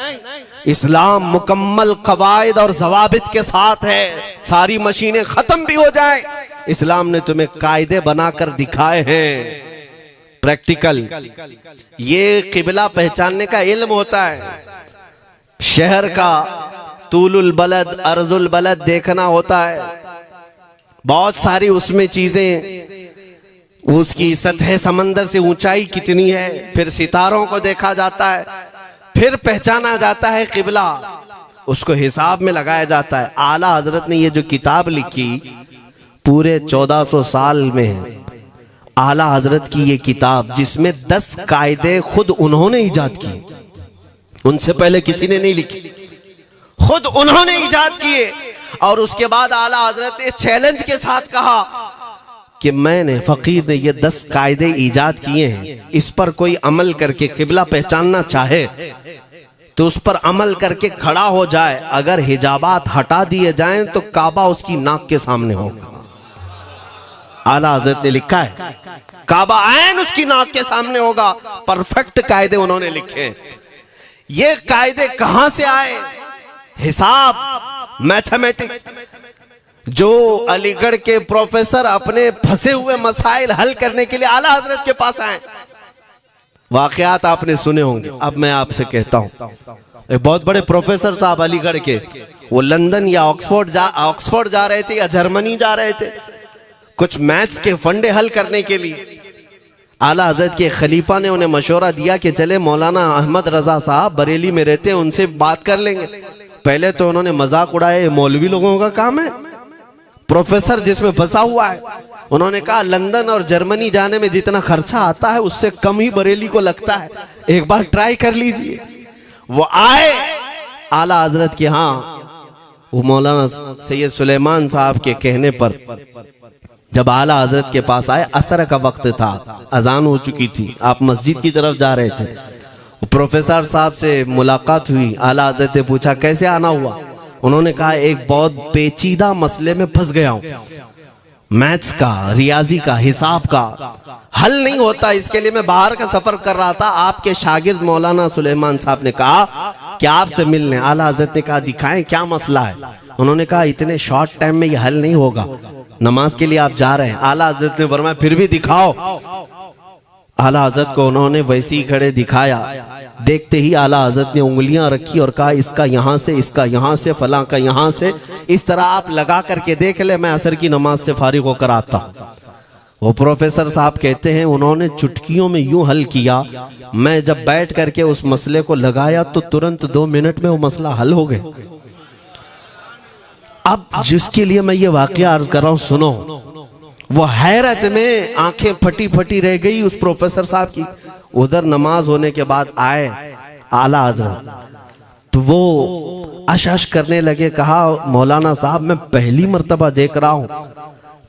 A: इस्लाम मुकम्मल कवायद और जवाबित के साथ है। सारी मशीनें खत्म भी हो जाए, इस्लाम ने तुम्हें कायदे बनाकर दिखाए हैं। प्रैक्टिकल। ये किबला पहचानने का इल्म होता है। शहर का तूलुल बलद अर्जुल बलद देखना होता है। बहुत सारी उसमें चीजें, उसकी सतह समंदर से ऊंचाई कितनी है, फिर सितारों को देखा जाता है, फिर पहचाना जाता है किबला, उसको हिसाब में लगाया जाता है। आला हजरत ने ये जो किताब लिखी पूरे 1400 साल में, आला हजरत की ये किताब जिसमें 10 कायदे खुद उन्होंने इजाद की, उनसे पहले किसी ने नहीं लिखी, खुद उन्होंने इजाद किए। और उसके बाद आला हजरत ने चैलेंज के साथ कहा कि मैंने, फकीर ने ये 10 कायदे इजाद किए हैं, इस पर कोई अमल करके किबला पहचानना चाहे तो उस पर अमल करके खड़ा हो जाए। अगर हिजाबात हटा दिए जाएं तो काबा उसकी नाक के सामने होगा। आला हजरत ने लिखा है काबा ऐन उसकी नाक के सामने होगा। परफेक्ट कायदे उन्होंने लिखे। ये कायदे कहां से आए? हिसाब, मैथमेटिक्स। जो अलीगढ़ के प्रोफेसर अपने फंसे हुए मसाइल हल करने के लिए आला हजरत के पास आए, वाकयात आपने सुने होंगे। अब मैं आपसे कहता हूं, एक बहुत बड़े प्रोफेसर साहब अलीगढ़ के, वो लंदन या ऑक्सफोर्ड जा रहे थे या जर्मनी जा रहे थे कुछ मैथ्स के फंडे हल करने के लिए। आला हजरत के खलीफा ने उन्हें मशवरा दिया कि चले मौलाना अहमद रजा साहब बरेली में रहते हैं, उनसे बात कर लेंगे। पहले तो उन्होंने मजाक उड़ाया, मौलवी लोगों का काम है, प्रोफेसर जिसमें फंसा हुआ है। उन्होंने कहा लंदन और जर्मनी जाने में जितना खर्चा आता है उससे कम ही बरेली को लगता है, एक बार ट्राई कर लीजिए। वो आए आला हजरत के यहाँ, वो मौलाना सैयद सुलेमान साहब के कहने पर जब आला हजरत के पास आए, असर का वक्त था, अजान हो चुकी थी, आप मस्जिद की तरफ जा रहे थे। प्रोफेसर साहब से मुलाकात हुई। आला हजरत ने पूछा कैसे आना हुआ? उन्होंने कहा एक बहुत पेचीदा मसले में फंस गया हूं, मैथ्स का, रियाजी का, हिसाब का हल नहीं होता, इसके लिए मैं बाहर का सफर कर रहा था। आपके शागिर्द मौलाना सुलेमान साहब ने कहा कि आपसे मिलने। आला हजरत ने कहा दिखाएं क्या मसला है? उन्होंने कहा इतने शॉर्ट टाइम में यह हल नहीं होगा, नमाज के लिए आप जा रहे हैं। आला हजरत ने फरमाया फिर भी दिखाओ। आला हजरत को उन्होंने वैसे ही खड़े दिखाया। देखते ही आला हजरत ने उंगलियां रखी और कहा इसका यहां से, इसका यहां से, फलां का यहां से, इस तरह आप लगा करके देख ले, मैं असर की नमाज से फारिग होकर आता। वो प्रोफेसर साहब कहते हैं उन्होंने चुटकियों में यूं हल किया, मैं जब बैठ करके उस मसले को लगाया तो तुरंत 2 मिनट में वो मसला हल हो गया। अब जिसके लिए मैं ये वाकया अर्ज कर रहा हूं सुनो। वो हैरत में आंखें फटी फटी रह गई उस प्रोफेसर साहब की। उधर नमाज होने के बाद आए आला हजरत, तो वो अश करने लगे। कहा मौलाना साहब मैं पहली मर्तबा देख रहा हूं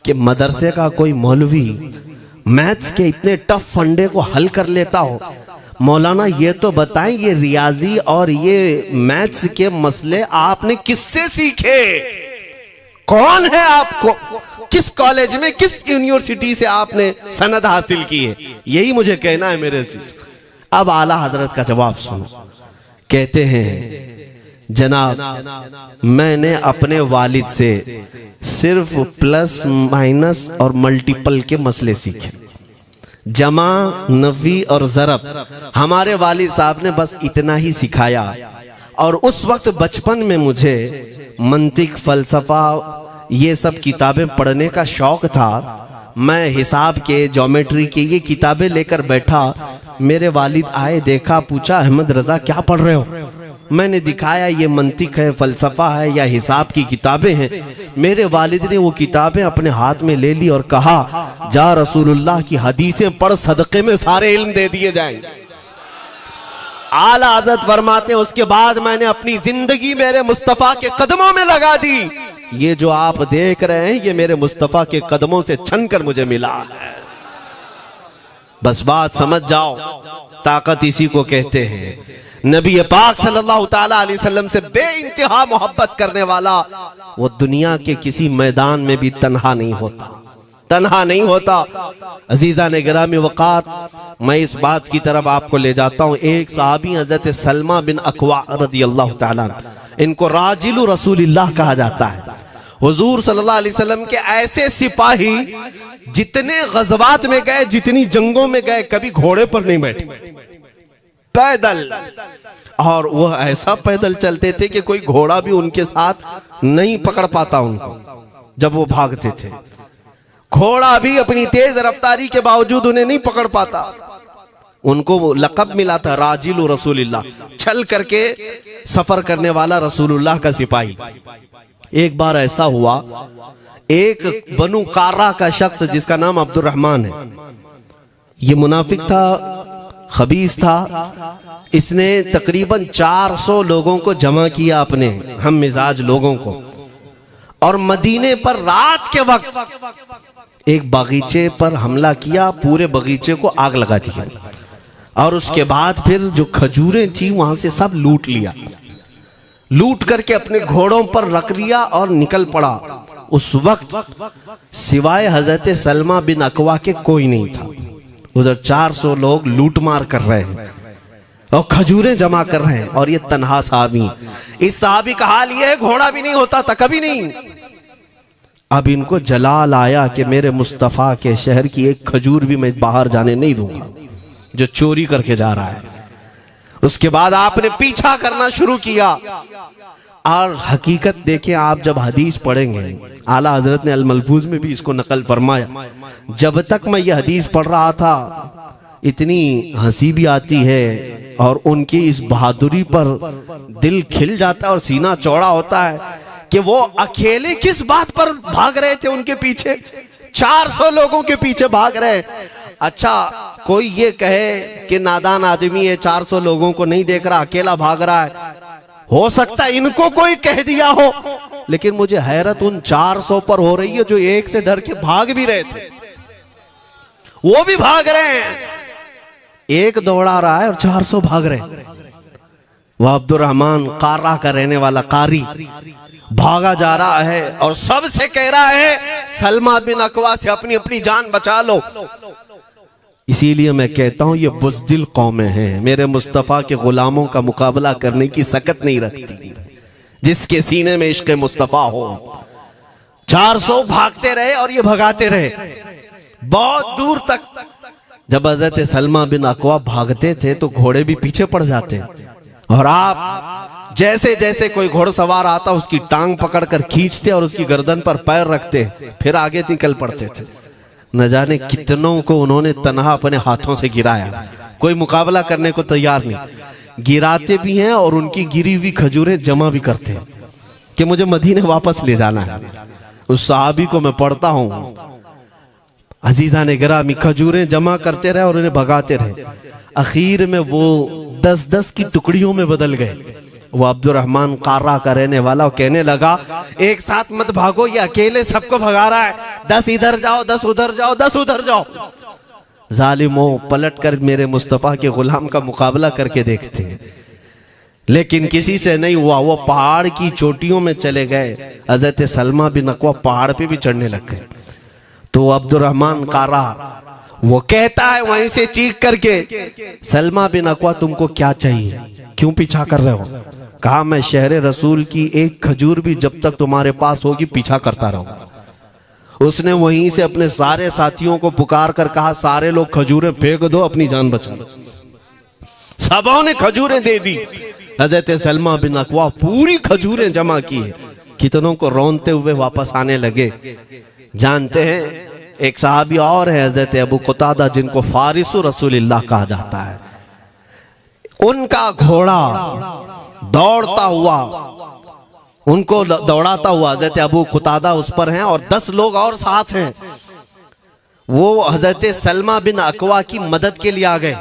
A: कि मदरसे का कोई मौलवी मैथ्स के इतने टफ फंडे को हल कर लेता हो। मौलाना ये तो बताएं ये रियाजी और ये मैथ्स के मसले आपने किससे सीखे? कौन है आपको? किस कॉलेज में, किस यूनिवर्सिटी से आपने सनद हासिल की है? यही मुझे कहना है मेरे से। अब आला हजरत का जवाब सुनो। कहते हैं जनाब मैंने अपने वालिद से सिर्फ प्लस माइनस और मल्टीपल के मसले सीखे, जमा, नफी और ज़रब हमारे वालिद साहब ने बस इतना ही सिखाया। और उस वक्त बचपन में मुझे मंतिक, फलसफा, ये सब किताबें पढ़ने का शौक था। मैं हिसाब के, ज्योमेट्री के ये किताबें लेकर बैठा। मेरे वालिद आए, देखा, पूछा अहमद रजा क्या पढ़ रहे हो? मैंने दिखाया ये मंतिक है, फलसफा है या हिसाब की किताबें हैं। मेरे वालिद ने वो किताबें अपने हाथ में ले ली और कहा जा रसूलुल्लाह की हदीसें पढ़, सदक़े में सारे इल्म दे दिए जाएंगे। आला हज़रत फरमाते हैं उसके बाद मैंने अपनी जिंदगी मेरे मुस्तफा के कदमों में लगा दी। ये जो आप देख रहे हैं ये मेरे मुस्तफा के कदमों से छन कर मुझे मिला है। बस बात समझ जाओ, ताकत इसी को कहते हैं। नबी पाक सल्लल्लाहु ताला अलैहि वसल्लम से बेइंतहा मोहब्बत करने वाला वो दुनिया के किसी मैदान में भी तन्हा नहीं होता, तन्हा नहीं होता। अजीजा ने गिरामी वक़ार, मैं इस बात की तरफ आपको ले जाता हूँ। एक सहाबी हजरत सलमा बिन अक्वा रदियल्लाहु ताला, इनको राजिलु रसूलिल्लाह कहा जाता है। हुजूर सल्लल्लाहु अलैहि वसल्लम के ऐसे सिपाही जितने गज़वात में गए, जितनी जंगों में गए, कभी घोड़े पर नहीं बैठे, पैदल। और वह ऐसा पैदल चलते थे कि कोई घोड़ा भी उनके साथ नहीं पकड़ पाता उनको जब वो भागते थे। घोड़ा भी अपनी तेज रफ्तारी के बावजूद उन्हें नहीं पकड़ पाता। उनको वो लक़ब मिला था राजिल रसूलुल्लाह, छल करके सफर करने वाला रसूलुल्लाह का सिपाही। एक बार ऐसा हुआ, एक बनु कार्रा का शख्स जिसका नाम अब्दुर्रहमान है, ये मुनाफिक था, खबीस था। इसने तकरीबन 400 लोगों को जमा किया, अपने हम मिजाज लोगों को, और मदीने पर रात के वक्त एक बगीचे पर हमला किया, पूरे बगीचे को आग लगा दिया, और उसके बाद फिर जो खजूरें थी वहां से सब लूट लिया, लूट करके अपने घोड़ों पर रख लिया और निकल पड़ा। उस वक्त सिवाय हजरत सलमा बिन अकवा के कोई नहीं था। उधर 400 लोग लूट मार कर रहे हैं और खजूरें जमा कर रहे हैं, और ये तन्हा साहबी। इस साहबी का हाल ये है, घोड़ा भी नहीं होता था कभी नहीं। अब इनको जलाल आया कि मेरे मुस्तफ़ा के शहर की एक खजूर भी मैं बाहर जाने नहीं दूंगा जो चोरी करके जा रहा है। उसके बाद आपने पीछा करना शुरू किया। और हकीकत देखें आप, जब हदीस पढ़ेंगे, आला हजरत ने अल मलफूज में भी इसको नकल फरमाया। जब तक मैं ये हदीस पढ़ रहा था, इतनी हंसी भी आती है और उनकी इस बहादुरी पर दिल खिल जाता है और सीना चौड़ा होता है कि वो अकेले किस बात पर भाग रहे थे। उनके पीछे 400 लोगों के पीछे भाग रहे। अच्छा, कोई ये कहे कि नादान आदमी है, 400 लोगों को नहीं देख रहा, अकेला भाग रहा है, हो सकता है इनको कोई कह दिया हो, लेकिन मुझे हैरत उन 400 पर हो रही है जो एक से डर के भाग भी रहे थे। वो भी भाग रहे हैं, एक दौड़ा रहा है और 400 भाग रहे हैं। वह अब्दुर्रहमान कार्रा का रहने वाला कारी भागा जा रहा है और सबसे कह रहा है सलमा बिन अकवा से अपनी अपनी जान बचा लो। इसीलिए मैं कहता हूं ये बुज़दिल कौमें हैं, मेरे मुस्तफ़ा के गुलामों का मुकाबला करने की सकत नहीं रखती, जिसके सीने में इश्क़ मुस्तफ़ा हो। 400 भागते रहे और ये भगाते रहे बहुत दूर तक। जब हज़रत सलमा बिन अकवा भागते थे तो घोड़े भी पीछे पड़ जाते, और आप जैसे जैसे कोई घोड़सवार आता उसकी टांग पकड़कर खींचते और उसकी गर्दन पर पैर रखते, फिर आगे निकल पड़ते थे। न जाने कितनों को उन्होंने तन्हा अपने हाथों से गिराया, कोई मुकाबला करने को तैयार नहीं। गिराते भी हैं और उनकी गिरी हुई खजूरें जमा भी करते हैं कि मुझे मदीने वापस ले जाना है। उस सहाबी को मैं पढ़ता हूं, अजीजा ने गिरामी खजूरें जमा करते रहे और उन्हें भगाते रहे। आखिर में वो 10-10 की टुकड़ियों में बदल गए। वो अब्दुर्रहमान कार्रा का रहने वाला, वो कहने लगा एक साथ मत भागो, ये अकेले सबको भगा रहा है, 10 इधर जाओ, 10 उधर जाओ, 10 उधर जाओ। जालिमों, पलट कर मेरे मुस्तफ़ा के गुलाम का मुकाबला करके देखते हैं, लेकिन किसी से नहीं हुआ। वो पहाड़ की चोटियों में चले गए। हज़रत सलमा बिन अकवा पहाड़ पे भी चढ़ने लग गए। तो अब्दुर्रहमान कार्रा वो कहता है वहीं से चीख करके, सलमा बिन अकवा तुमको क्या चाहिए, क्यों पीछा कर रहे हो? कहा मैं शहर रसूल की एक खजूर भी जब तक तुम्हारे पास होगी पीछा करता रहूंगा। उसने वहीं से अपने सारे साथियों को पुकार कर कहा सारे लोग खजूरें फेंक दो, अपनी जान बचा लो। सबों ने खजूरें दे दी। हजरत सलमा बिन अकवा पूरी खजूरें जमा की, कितनों को रोनते हुए वापस आने लगे। जानते हैं एक सहाबी और है हजरत अबू कुतादा, जिनको फारिसु रसूलिल्लाह कहा जाता है। उनका घोड़ा दौड़ता हुआ, उनको दौड़ाता हुआ हजरत अबू कुतादा उस पर हैं और 10 लोग और साथ हैं। वो हजरत सलमा बिन अकवा की मदद के लिए आ गए।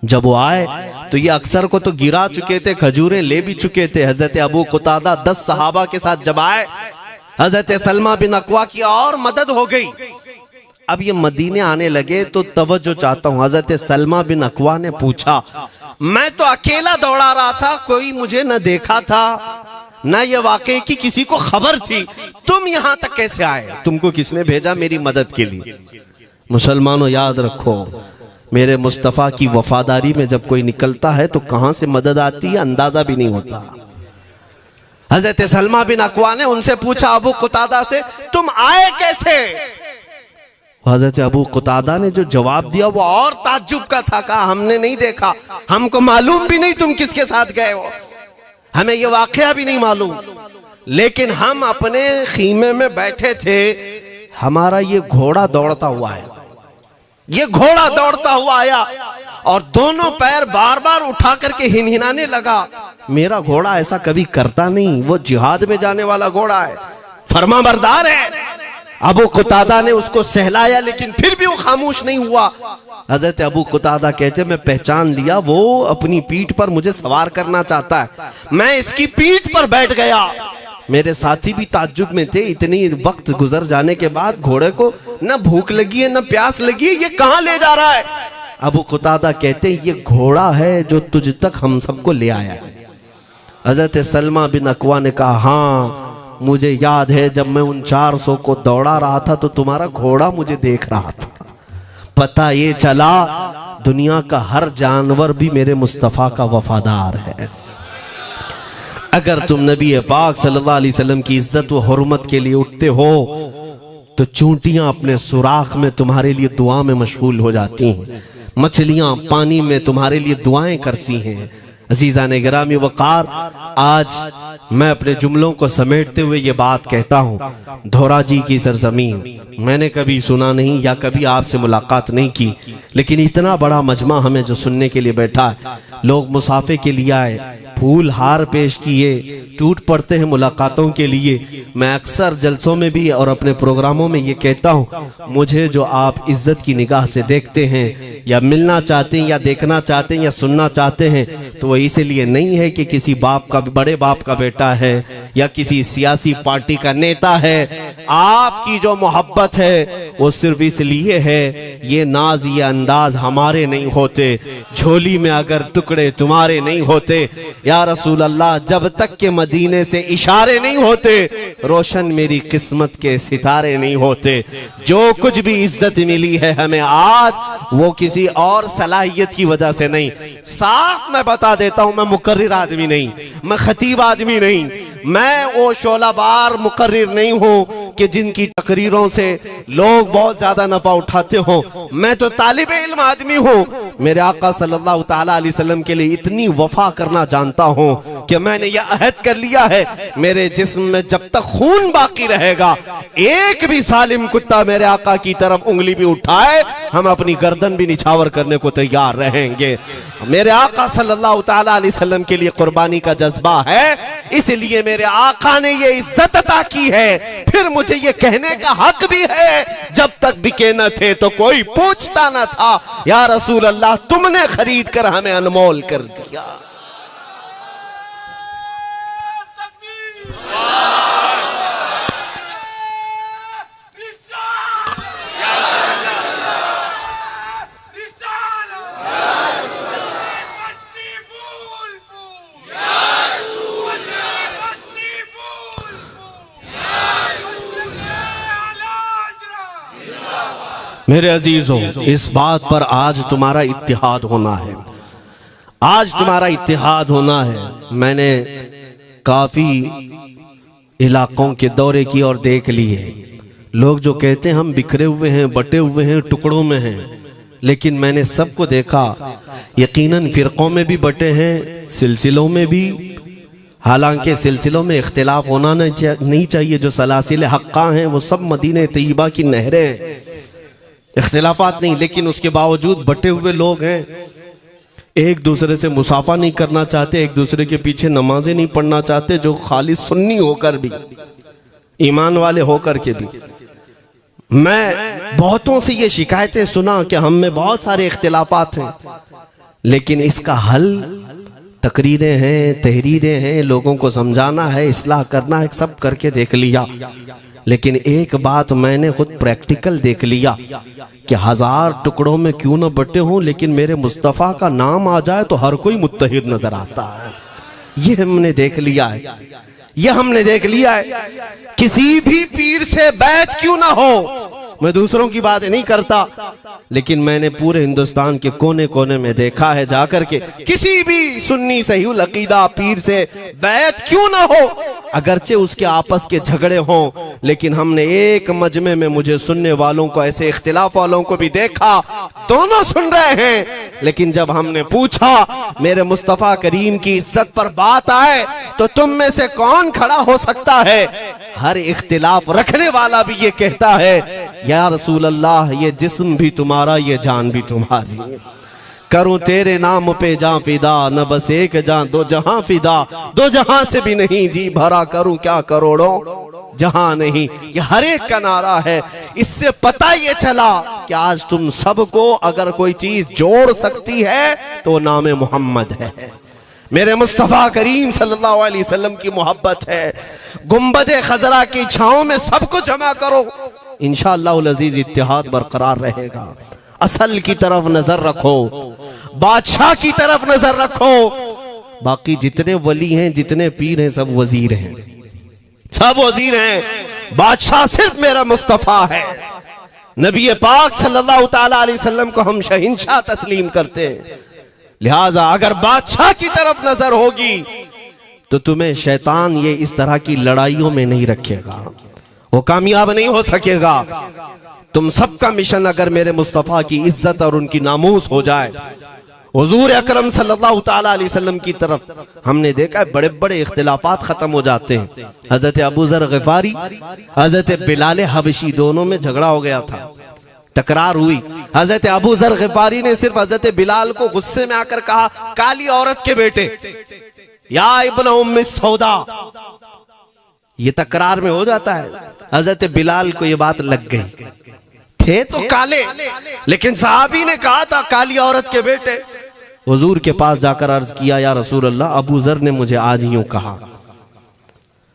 A: जब वो आए तो ये अक्सर को तो गिरा चुके थे, खजूरें ले भी चुके थे। हजरत अबू कुतादा 10 सहाबा के साथ जब आए, हजरत सलमा बिन अकवा की और मदद हो गई। अब ये मदीने आने लगे तो तवज्जो चाहता हूं। हजरत सलमा बिन अकवा ने पूछा, मैं तो अकेला दौड़ा रहा था, कोई मुझे न देखा था, न ये वाकई की किसी को खबर थी, तुम यहां तक कैसे आए? तुमको किसने भेजा मेरी मदद के लिए? मुसलमानों याद रखो, मेरे मुस्तफ़ा की वफादारी में जब कोई निकलता है तो कहां से मदद आती है अंदाजा भी नहीं होता। हजरत सलमा बिन अकवा ने उनसे पूछा अबू कुतादा से, तुम आए कैसे? हजरत अबू कुतादा ने जो जवाब दिया वो और ताज्जुब का था। कहा हमने नहीं देखा, हमको मालूम भी नहीं तुम किसके साथ गए हो, हमें ये वाकया भी नहीं मालूम, लेकिन हम अपने खीमे में बैठे थे, हमारा ये घोड़ा दौड़ता हुआ है, ये घोड़ा दौड़ता हुआ आया और दोनों पैर बार बार उठा करके हिनहिनाने लगा। मेरा घोड़ा ऐसा कभी करता नहीं, वो जिहाद में जाने वाला घोड़ा है, फरमाबरदार है। अबू कुतादा ने उसको सहलाया लेकिन फिर भी वो खामोश नहीं हुआ। हजरत अबू कुतादा कहते मैं पहचान लिया, वो अपनी पीठ पर मुझे सवार करना चाहता है। मैं इसकी पीठ पर बैठ गया। मेरे साथी भी ताज्जुब में थे, इतनी वक्त गुजर जाने के बाद घोड़े को न भूख लगी है न प्यास लगी है, ये कहां ले जा रहा है। अबू कुतादा कहते ये घोड़ा है जो तुझ तक हम सबको ले आया है। हजरत सलमा बिन अकवा ने कहा हाँ मुझे याद है, जब मैं उन 400 को दौड़ा रहा था तो तुम्हारा घोड़ा मुझे देख रहा था। पता ये चला दुनिया का हर जानवर भी मेरे मुस्तफा का वफादार है। अगर तुम नबी पाक सल्लल्लाहु अलैहि वसल्लम की इज्जत व हुर्मत के लिए उठते हो तो चूंटियां अपने सुराख में तुम्हारे लिए दुआ में मशगूल हो जाती हैं, मछलियां पानी में तुम्हारे लिए दुआएं करती हैं। अजीजा ने गिरामी वकार, आज मैं अपने जुमलों को समेटते हुए ये बात कहता हूँ, धोराजी की सरजमीन मैंने कभी सुना नहीं या कभी आपसे मुलाकात नहीं की, लेकिन इतना बड़ा मजमा हमें जो सुनने के लिए बैठा है, लोग मुसाफे के लिए आए, फूल हार पेश किए, टूट पड़ते हैं मुलाकातों के लिए। मैं अक्सर जलसों में भी और अपने प्रोग्रामों में ये कहता हूँ, मुझे जो आप इज्जत की निगाह से देखते हैं या मिलना चाहते हैं या देखना चाहते हैं या सुनना चाहते हैं, तो वो इसलिए नहीं है कि किसी बाप का, बड़े बाप का बेटा है या किसी सियासी पार्टी का नेता है। आपकी जो मोहब्बत है वो सिर्फ इसलिए है, ये नाज ये अंदाज हमारे नहीं होते, झोली में अगर टुकड़े तुम्हारे नहीं होते या रसूल अल्लाह, जब तक के मदीने से इशारे नहीं होते रोशन मेरी किस्मत के सितारे नहीं होते। जो कुछ भी इज्जत मिली है हमें आज, वो किसी और सलाहियत की वजह से नहीं। साफ मैं बता देता हूं, मैं मुकर्रिर आदमी नहीं, मैं खतीब आदमी नहीं, मैं वो शोलाबार मुकर्रिर नहीं हूं कि जिनकी तकरीरों से लोग बहुत ज्यादा नफा उठाते हो। मैं तो तालिब इल्म आदमी हूं। मेरे आका सल्लल्लाहु ताला अलैहि वसल्लम के लिए इतनी वफा करना जानता हूं कि मैंने यह अहद कर लिया है, मेरे जिस्म में जब तक खून बाकी रहेगा, एक भी सालिम कुत्ता मेरे आका की तरफ उंगली भी उठाए, हम अपनी गर्दन भी निछावर करने को तैयार रहेंगे। मेरे आका सल्लल्लाहु ताला अलैहि वसल्लम के लिए कुर्बानी का जज्बा है, इसलिए मेरे आका ने ये इज्जत अता की है। फिर मुझे ये कहने का हक भी है, जब तक बिके न थे तो कोई पूछता न था, या रसूल अल्लाह तुमने खरीद कर हमें अनमोल कर दिया। मेरे अजीजों, इस बात पर आज तुम्हारा इत्तिहाद होना है, आज तुम्हारा इत्तिहाद होना है। मैंने काफी इलाकों के दौरे की और देख लिए, लोग जो कहते हैं हम बिखरे हुए हैं, बटे हुए हैं, टुकड़ों में हैं, लेकिन मैंने सबको देखा, यकीनन फिरकों में भी बटे हैं, सिलसिलों में भी। हालांकि सिलसिलों में इख्तिलाफ होना नहीं चाहिए, जो सलासिल हक्का हैं वो सब मदीने तैयबा की नहरें हैं, इख्तिलाफात नहीं, लेकिन उसके बावजूद बटे हुए लोग हैं। एक दूसरे से मुसाफा नहीं करना चाहते, एक दूसरे के पीछे नमाजें नहीं पढ़ना चाहते, जो खाली सुन्नी होकर भी, ईमान वाले होकर के भी। मैं बहुतों से ये शिकायतें सुना कि हम में बहुत सारे इख्तिलाफात हैं, लेकिन इसका हल तकरीरें हैं, तहरीरें हैं, लोगों को समझाना है, इस्लाह करना है, सब करके देख लिया। लेकिन एक बात मैंने खुद प्रैक्टिकल देख लिया कि 1000 टुकड़ों में क्यों न बटे हों, लेकिन मेरे मुस्तफ़ा का नाम आ जाए तो हर कोई मुत्तहिद नजर आता है। ये हमने देख लिया है, ये हमने देख लिया है। किसी भी पीर से बैत क्यों ना हो, मैं दूसरों की बात नहीं करता, लेकिन मैंने पूरे हिंदुस्तान के कोने कोने में देखा है जाकर के, किसी भी सुन्नी सहीहुल अकीदा पीर से बैत क्यों ना हो, अगरचे उसके आपस के झगड़े हों, लेकिन हमने एक मजमे में मुझे सुनने वालों को, ऐसे इख्तिलाफ वालों को भी देखा, दोनों सुन रहे हैं, लेकिन जब हमने पूछा मेरे मुस्तफा करीम की इज्जत पर बात आए तो तुम में से कौन खड़ा हो सकता है? हर इख्तिलाफ रखने वाला भी ये कहता है, या रसूल अल्लाह, ये जिस्म भी तुम्हारा, ये जान भी तुम्हारी, करूं तेरे नाम पे जां फिदा, न बस एक जां दो जहां फिदा, दो जहां से भी नहीं जी भरा, करूं क्या करोड़ों जहां नहीं। ये हर एक का नारा है। इससे पता ये चला कि आज तुम सबको अगर कोई चीज जोड़ सकती है तो नाम मोहम्मद है, मेरे मुस्तफा करीम सल्लल्लाहु अलैहि वसल्लम की मोहब्बत है। गुंबदे खजरा की छांव में सबको जमा करो, इंशाअल्लाह अज़ीज इत्तिहाद बरकरार रहेगा। असल की तरफ नजर रखो, बादशाह की तरफ नजर रखो। बाकी जितने वली हैं, जितने पीर हैं, सब वजीर हैं, सब वजीर हैं। बादशाह सिर्फ मेरा मुस्तफा है। नबी पाक सल्लल्लाहु ताला अलैहि वसल्लम को हम शहंशाह तस्लीम करते हैं। लिहाजा अगर बादशाह की तरफ नजर होगी तो तुम्हें शैतान ये इस तरह की लड़ाइयों में नहीं रखेगा, वो कामयाब नहीं हो सकेगा। तुम सबका मिशन अगर मेरे मुस्तफा की इज्जत और उनकी नामूस हो जाए, हुजूर अकरम सल्लल्लाहु ताला अलैहि वसल्लम की तरफ हमने देखा है बड़े बड़े इख्तिलाफात खत्म हो जाते हैं। हजरत अबू ज़र ग़िफ़ारी, हजरत बिलाल हबशी, दोनों में झगड़ा हो गया था, तकरार हुई। हजरत अबू ज़र ग़िफ़ारी ने सिर्फ हजरत बिलाल को गुस्से में आकर कहा, काली औरत के बेटे, या इब्न उम्मी सौदा। ये तकरार में हो जाता है। हजरत बिलाल को ये बात लग गई, थे तो काले, लेकिन सहाबी ने कहा था काली औरत के बेटे। हुजूर के पास जाकर अर्ज किया, या रसूल अल्लाह, अबू ज़र ने मुझे आज यूं कहा,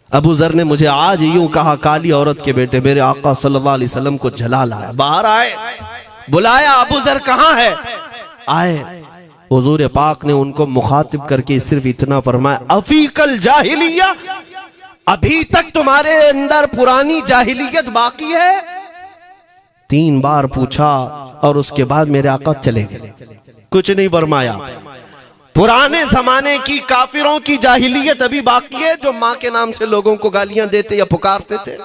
A: अबू ज़र ने मुझे आज यूं कहा, काली औरत के बेटे। मेरे आका सल्लल्लाहु अलैहि वसल्लम को जला लाया, बाहर आए, बुलाया, अबू ज़र कहाँ है? आए। हुजूर पाक ने उनको मुखातिब करके सिर्फ इतना फरमाया, अफीकल जाहिलिया, अभी तक तुम्हारे अंदर पुरानी जाहिलियत बाकी है? 3 बार पूछा और उसके बाद मेरे आका चले गए, कुछ नहीं फरमाया। पुराने जमाने की काफिरों की जाहिलियत अभी बाकी है, जो माँ के नाम से लोगों को गालियां देते या पुकारते थे।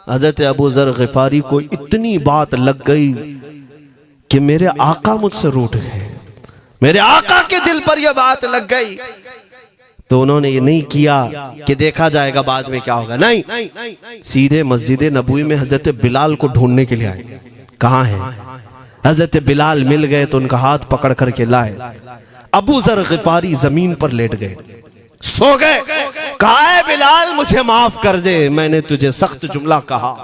A: हजरत अबू ज़र ग़िफ़ारी को इतनी बात लग गई कि मेरे आका मुझसे रूठ गए, मेरे आका के दिल पर यह बात लग गई। तो उन्होंने ये नहीं किया कि देखा जाएगा बाद में क्या होगा, नहीं, सीधे मस्जिद नबवी में हजरत बिलाल को ढूंढने के लिए आए। कहाँ है? हजरत बिलाल मिल गए तो उनका हाथ पकड़ करके लाए। अबू ज़र ग़िफ़ारी जमीन पर लेट गए, सो गए। कहा है बिलाल, मुझे माफ कर दे, मैंने तुझे सख्त जुमला कहा,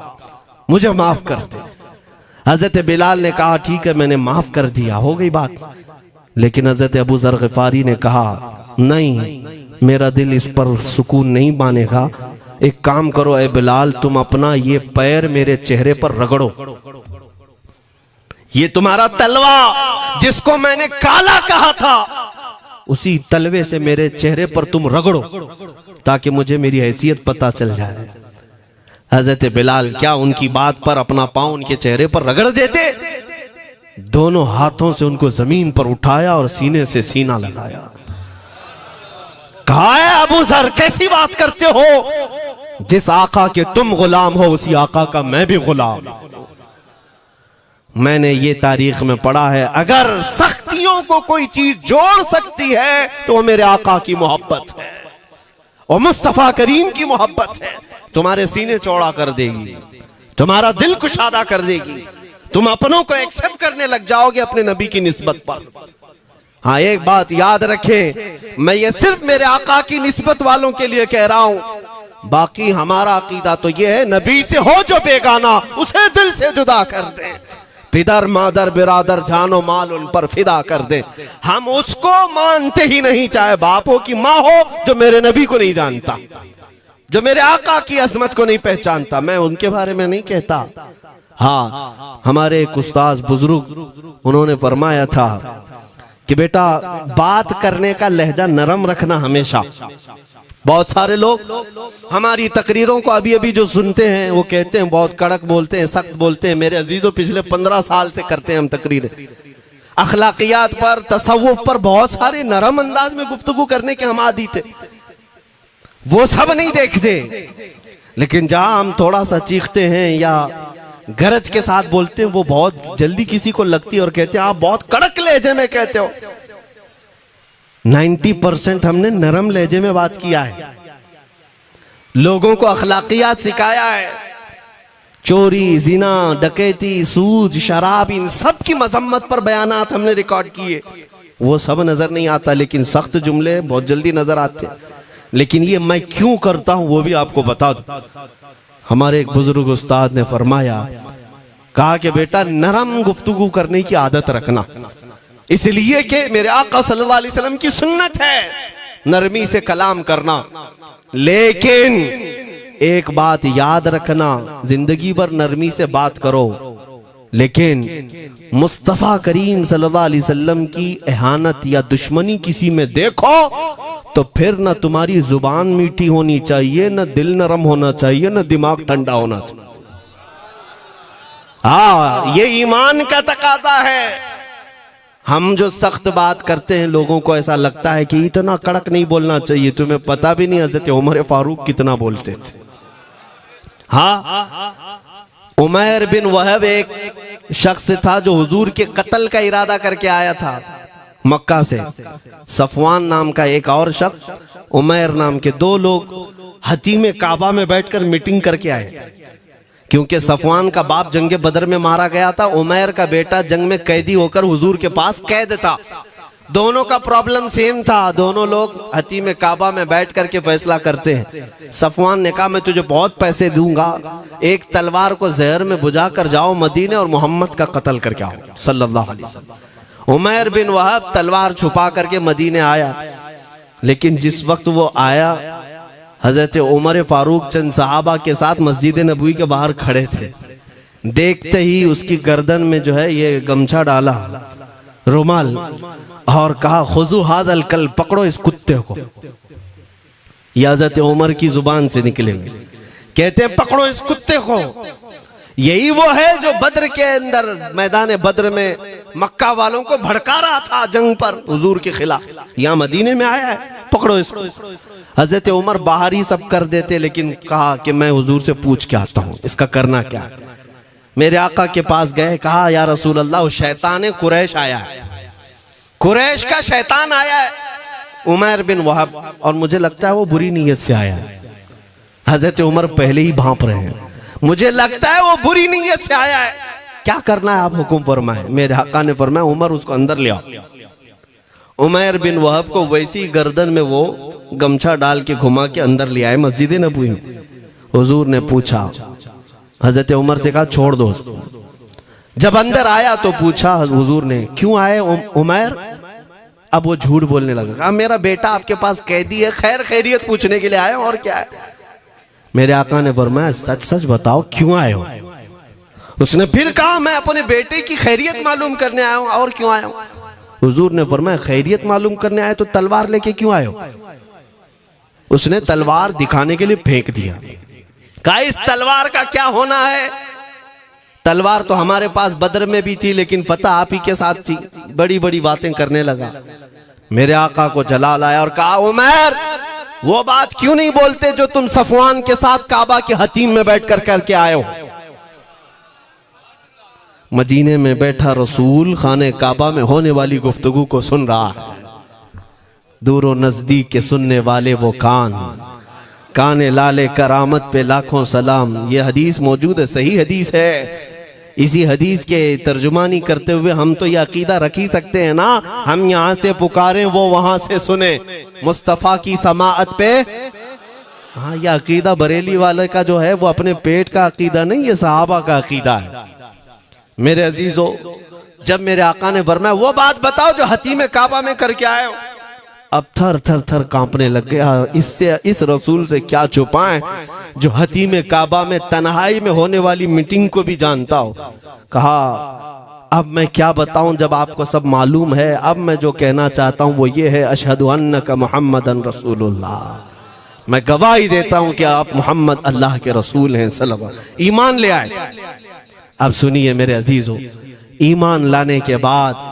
A: मुझे माफ कर दे। हजरत बिलाल ने कहा, ठीक है, मैंने माफ कर दिया, हो गई बात। लेकिन हजरत अबू ज़र ग़िफ़ारी ने कहा, नहीं, मेरा दिल इस पर सुकून नहीं मानेगा। एक काम करो ए बिलाल, तुम अपना ये पैर मेरे चेहरे पर रगड़ो, ये तुम्हारा तलवा जिसको मैंने काला कहा था, उसी तलवे से मेरे चेहरे पर तुम रगड़ो, ताकि मुझे मेरी हैसियत पता चल जाए। हजरत बिलाल क्या उनकी बात पर अपना पांव उनके चेहरे पर रगड़ देते? दोनों हाथों से उनको जमीन पर उठाया और सीने से सीना लगाया। कहा है अबू ज़र, कैसी बात करते हो? जिस आका के तुम गुलाम हो, उसी आका का मैं भी गुलाम। मैंने ये तारीख में पढ़ा है, अगर सख्तियों को कोई चीज जोड़ सकती है तो वो मेरे आका की मोहब्बत है और मुस्तफा करीम की मोहब्बत है। तुम्हारे सीने चौड़ा कर देगी, तुम्हारा दिल कुशादा कर देगी, तुम अपनों को एक्सेप्ट करने लग जाओगे अपने नबी की निस्बत पर। हाँ, एक बात याद रखें, मैं ये सिर्फ मेरे आका की निस्बत वालों के लिए कह रहा हूं। बाकी हमारा अकीदा तो ये है, नबी से हो जो बेगाना, उसे दिल से जुदा कर दे। पिदर मादर बिरादर जानो माल उन पर फिदा कर दे। हम उसको मानते ही नहीं, चाहे बापों की माँ हो, जो मेरे नबी को नहीं जानता, जो मेरे आका की अजमत को नहीं पहचानता। मैं उनके बारे में नहीं कहता। हाँ, हमारे एक उस्ताद बुजुर्ग, उन्होंने फरमाया था कि बेटा, बात करने का लहजा नरम रखना हमेशा। बहुत सारे लोग हमारी तकरीरों को अभी अभी जो सुनते हैं वो कहते हैं बहुत कड़क बोलते हैं, सख्त बोलते हैं। मेरे अजीजों, पिछले 15 साल से करते हैं हम तकरीरें, अखलाकियात पर, तसव्वुफ पर बहुत सारे नरम अंदाज में गुफ्तगू करने के हम आदी थे। वो सब नहीं देखते, लेकिन जहां हम थोड़ा सा चीखते हैं या गरज के साथ बोलते हैं वो बहुत जल्दी किसी को लगती है और कहते हैं आप बहुत कड़क लहजे में कहते हो। 90% हमने नरम लहजे में बात किया है, लोगों को अखलाकियात सिखाया है। चोरी, जिना, डकैती, सूद, शराब, इन सब की मजम्मत पर बयानात हमने रिकॉर्ड किए। वो सब नजर नहीं आता, लेकिन सख्त जुमले बहुत जल्दी नजर आते हैं। लेकिन ये मैं क्यों करता हूं वो भी आपको बता दूं। हमारे एक बुजुर्ग उस्ताद ने फरमाया, कहा कि बेटा नरम गुफ्तगू करने की आदत रखना, इसलिए कि मेरे आका सल्लल्लाहु अलैहि वसल्लम की सुन्नत है नरमी से कलाम करना। लेकिन एक बात याद रखना, जिंदगी भर नरमी से बात करो, लेकिन मुस्तफा करीम सल्लल्लाहु अलैहि वसल्लम की एहानत या दुश्मनी किसी में देखो तो फिर न तुम्हारी जुबान मीठी होनी चाहिए, न दिल नरम होना चाहिए, न दिमाग ठंडा होना चाहिए। हाँ, ये ईमान का तकाजा है। हम जो सख्त बात करते हैं लोगों को ऐसा लगता है कि इतना कड़क नहीं बोलना चाहिए। तुम्हें पता भी नहीं हज़रत उमर फारूक कितना बोलते थे। हाँ, उमैर बिन वहब एक शख्स था जो हुजूर के कत्ल का इरादा करके आया था मक्का से। सफवान नाम का एक और शख्स, उमैर नाम के दो लोग हतीम काबा में बैठकर मीटिंग करके आए, क्योंकि सफवान का बाप जंगे बदर में मारा गया था, उमैर का बेटा जंग में कैदी होकर हुजूर के पास कैद था। दोनों का प्रॉब्लम सेम था। दोनों लोग हतीम काबा में बैठ करके फैसला करते हैं। सफवान ने कहा मैं तुझे बहुत पैसे दूंगा, एक तलवार को जहर में बुझा कर जाओ मदीने और मोहम्मद का कत्ल करके आओ सल्लल्लाहु अलैहि वसल्लम। उमैर बिन वहब तलवार छुपा करके मदीने आया, लेकिन जिस वक्त वो आया हजरत उमर फारूक चंद सहाबा के साथ मस्जिद नबवी के बाहर खड़े थे। देखते ही उसकी गर्दन में जो है ये गमछा डाला, रुमाल, और कहा खुदू हादल कल, पकड़ो इस कुत्ते को। ये हजरत उमर की जुबान से निकले, कहते हैं पकड़ो इस कुत्ते को। यही वो है जो बद्र के अंदर मैदान बद्र में मक्का वालों को भड़का रहा था जंग पर हुजूर के खिलाफ। यहाँ मदीने में आया है, पकड़ो इसको। हजरत उमर बाहर ही सब कर देते, लेकिन कहा कि मैं हुजूर से पूछ के आता हूँ इसका करना क्या है। मेरे आका के पास गए, कहा या रसूल अल्लाह शैतान कुरैश आया है, कुरैश का शैतान आया है उमैर बिन वहब, और मुझे लगता है वो बुरी नीयत से आया है। हजरत उमर पहले ही भांप रहे हैं, मुझे लगता है वो बुरी नीयत से आया है, क्या करना है आप हुक्म फरमाए। मेरे आका ने फरमाया उमर उसको अंदर ले आओ। उमैर बिन वहब को वैसी गर्दन में वो गमछा डाल के घुमा के अंदर ले आए मस्जिद नबवी में। हुजूर ने पूछा, हजरत उमर से कहा छोड़ दो। जब अंदर आया तो पूछा हुजूर ने क्यों आए उमैर। अब वो झूठ बोलने लगा, कहा मेरा बेटा आपके पास कैदी है, खैर खैरियत पूछने के लिए आया और क्या है। मेरे आका ने फरमाया सच सच बताओ क्यों आए हो। उसने फिर कहा मैं अपने बेटे की खैरियत मालूम करने आया हूं, और क्यों आया हूं। हुजूर ने फरमाया खैरियत मालूम करने आए तो तलवार लेके क्यों आए हो। उसने तलवार दिखाने के लिए फेंक दिया, कहा इस तलवार का क्या होना है। तलवार तो हमारे पास बद्र में भी थी, लेकिन फतह आप ही के साथ थी। बड़ी बड़ी बातें करने लगा। मेरे आका को जलाल आया और कहा उमैर वो बात क्यों नहीं बोलते जो तुम सफवान के साथ काबा के हतीम में बैठकर करके आए हो। मदीने में बैठा रसूल खाने काबा में होने वाली गुफ्तगू को सुन रहा है। दूर और नजदीक के सुनने वाले वो कान, काने लाले करामत पे लाखों सलाम। ये हदीस मौजूद है, सही हदीस है। इसी हदीस के तर्जुमानी करते हुए हम तो ये अकीदा रख ही सकते हैं ना, हम यहाँ से पुकारें वो वहां से सुने, मुस्तफा की समाअत पे। हाँ, ये अकीदा बरेली वाले का जो है वो अपने पेट का अकीदा नहीं, ये सहाबा का अकीदा है। मेरे अजीजों, जब मेरे आका ने फरमाया वो बात बताओ जो हतीम काबा में करके आए हो, अब थर थर थर कांपने लग गया। इससे इस रसूल से क्या छुपाएं जो हतीम काबा में तन्हाई में होने वाली मीटिंग को भी जानता हो। कहा अब मैं क्या बताऊं जब आपको सब मालूम है। अब मैं जो कहना चाहता हूं वो ये है, अशहदु अन्नका मुहम्मदन रसूलुल्लाह, मैं गवाही देता हूं कि आप मोहम्मद अल्लाह के रसूल हैं सल्लल्लाहु। ईमान ले आए। अब सुनिए मेरे अजीजों, ईमान लाने के बाद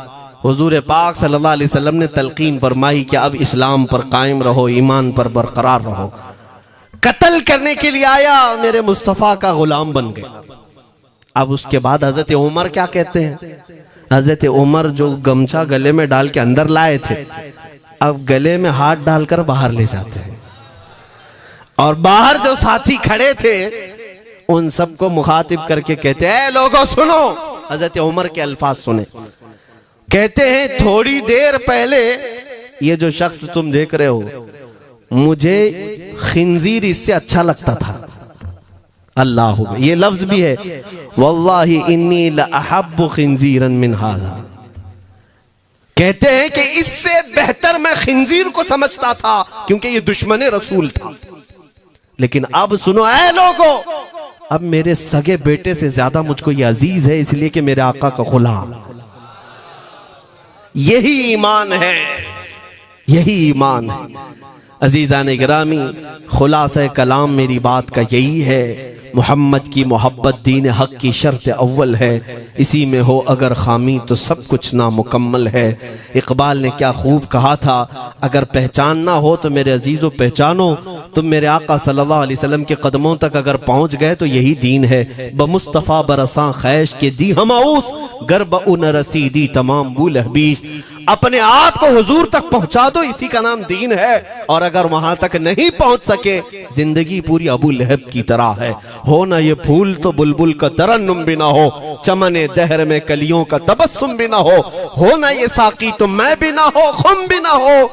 A: हुजूर पाक सल्लल्लाहु अलैहि वसल्लम ने तलकीन फरमाई कि अब इस्लाम पर कायम रहो, ईमान पर बरकरार रहो। कत्ल करने के लिए आया, मेरे मुस्तफा का गुलाम बन गया। अब उसके बाद हजरत उमर क्या कहते हैं? हजरत उमर जो गमछा गले में डाल के अंदर लाए थे, अब गले में हाथ डालकर बाहर ले जाते हैं। और बाहर जो साथी खड़े थे उन सबको मुखातिब करके कहते हैं, लोगों सुनो। हजरत उमर के अल्फाज सुने, कहते हैं थोड़ी देर पहले ये जो शख्स तुम देख रहे हो, मुझे खिंजीर इससे अच्छा लगता था। अल्लाह, ये लफ्ज भी है, वल्लाही इन्नी लअहब्बु खिंजीरन मिन हाज़ा। कहते हैं कि इससे बेहतर मैं खिंजीर को समझता था, क्योंकि ये दुश्मन रसूल था। लेकिन अब सुनो ऐ लोगों, अब मेरे सगे बेटे से ज्यादा मुझको ये अजीज है, इसलिए कि मेरे आका का गुलाम। यही ईमान है, यही ईमान है। अजीज़ान गिरामी, खुलासा कलाम मेरी बात का यही है, मोहम्मद की मोहब्बत दीन हक की शर्त अव्वल है। इसी में हो अगर खामी तो सब कुछ नामुकम्मल है। इकबाल ने क्या खूब कहा था, अगर पहचानना हो तो मेरे अजीज़ों पहचानो, तुम मेरे आका सल्लल्लाहु अलैहि वसल्लम के कदमों तक अगर पहुंच गए तो यही दीन है। बमुस्तफ़ा बरसा खैश के दी हमाउस, गर्ब उन रसीदी तमाम बुल हबीस। अपने आप को हुजूर तक पहुंचा दो, इसी का नाम दीन है। और अगर वहां तक नहीं पहुंच सके, जिंदगी पूरी अबू लहब की तरह है। हो ना ये फूल तो बुलबुल का तरन्नुम भी ना हो, चमने दहर में कलियों का तबस्सुम भी ना हो ना ये साकी तो मैं भी ना हो, खुम भी ना हो,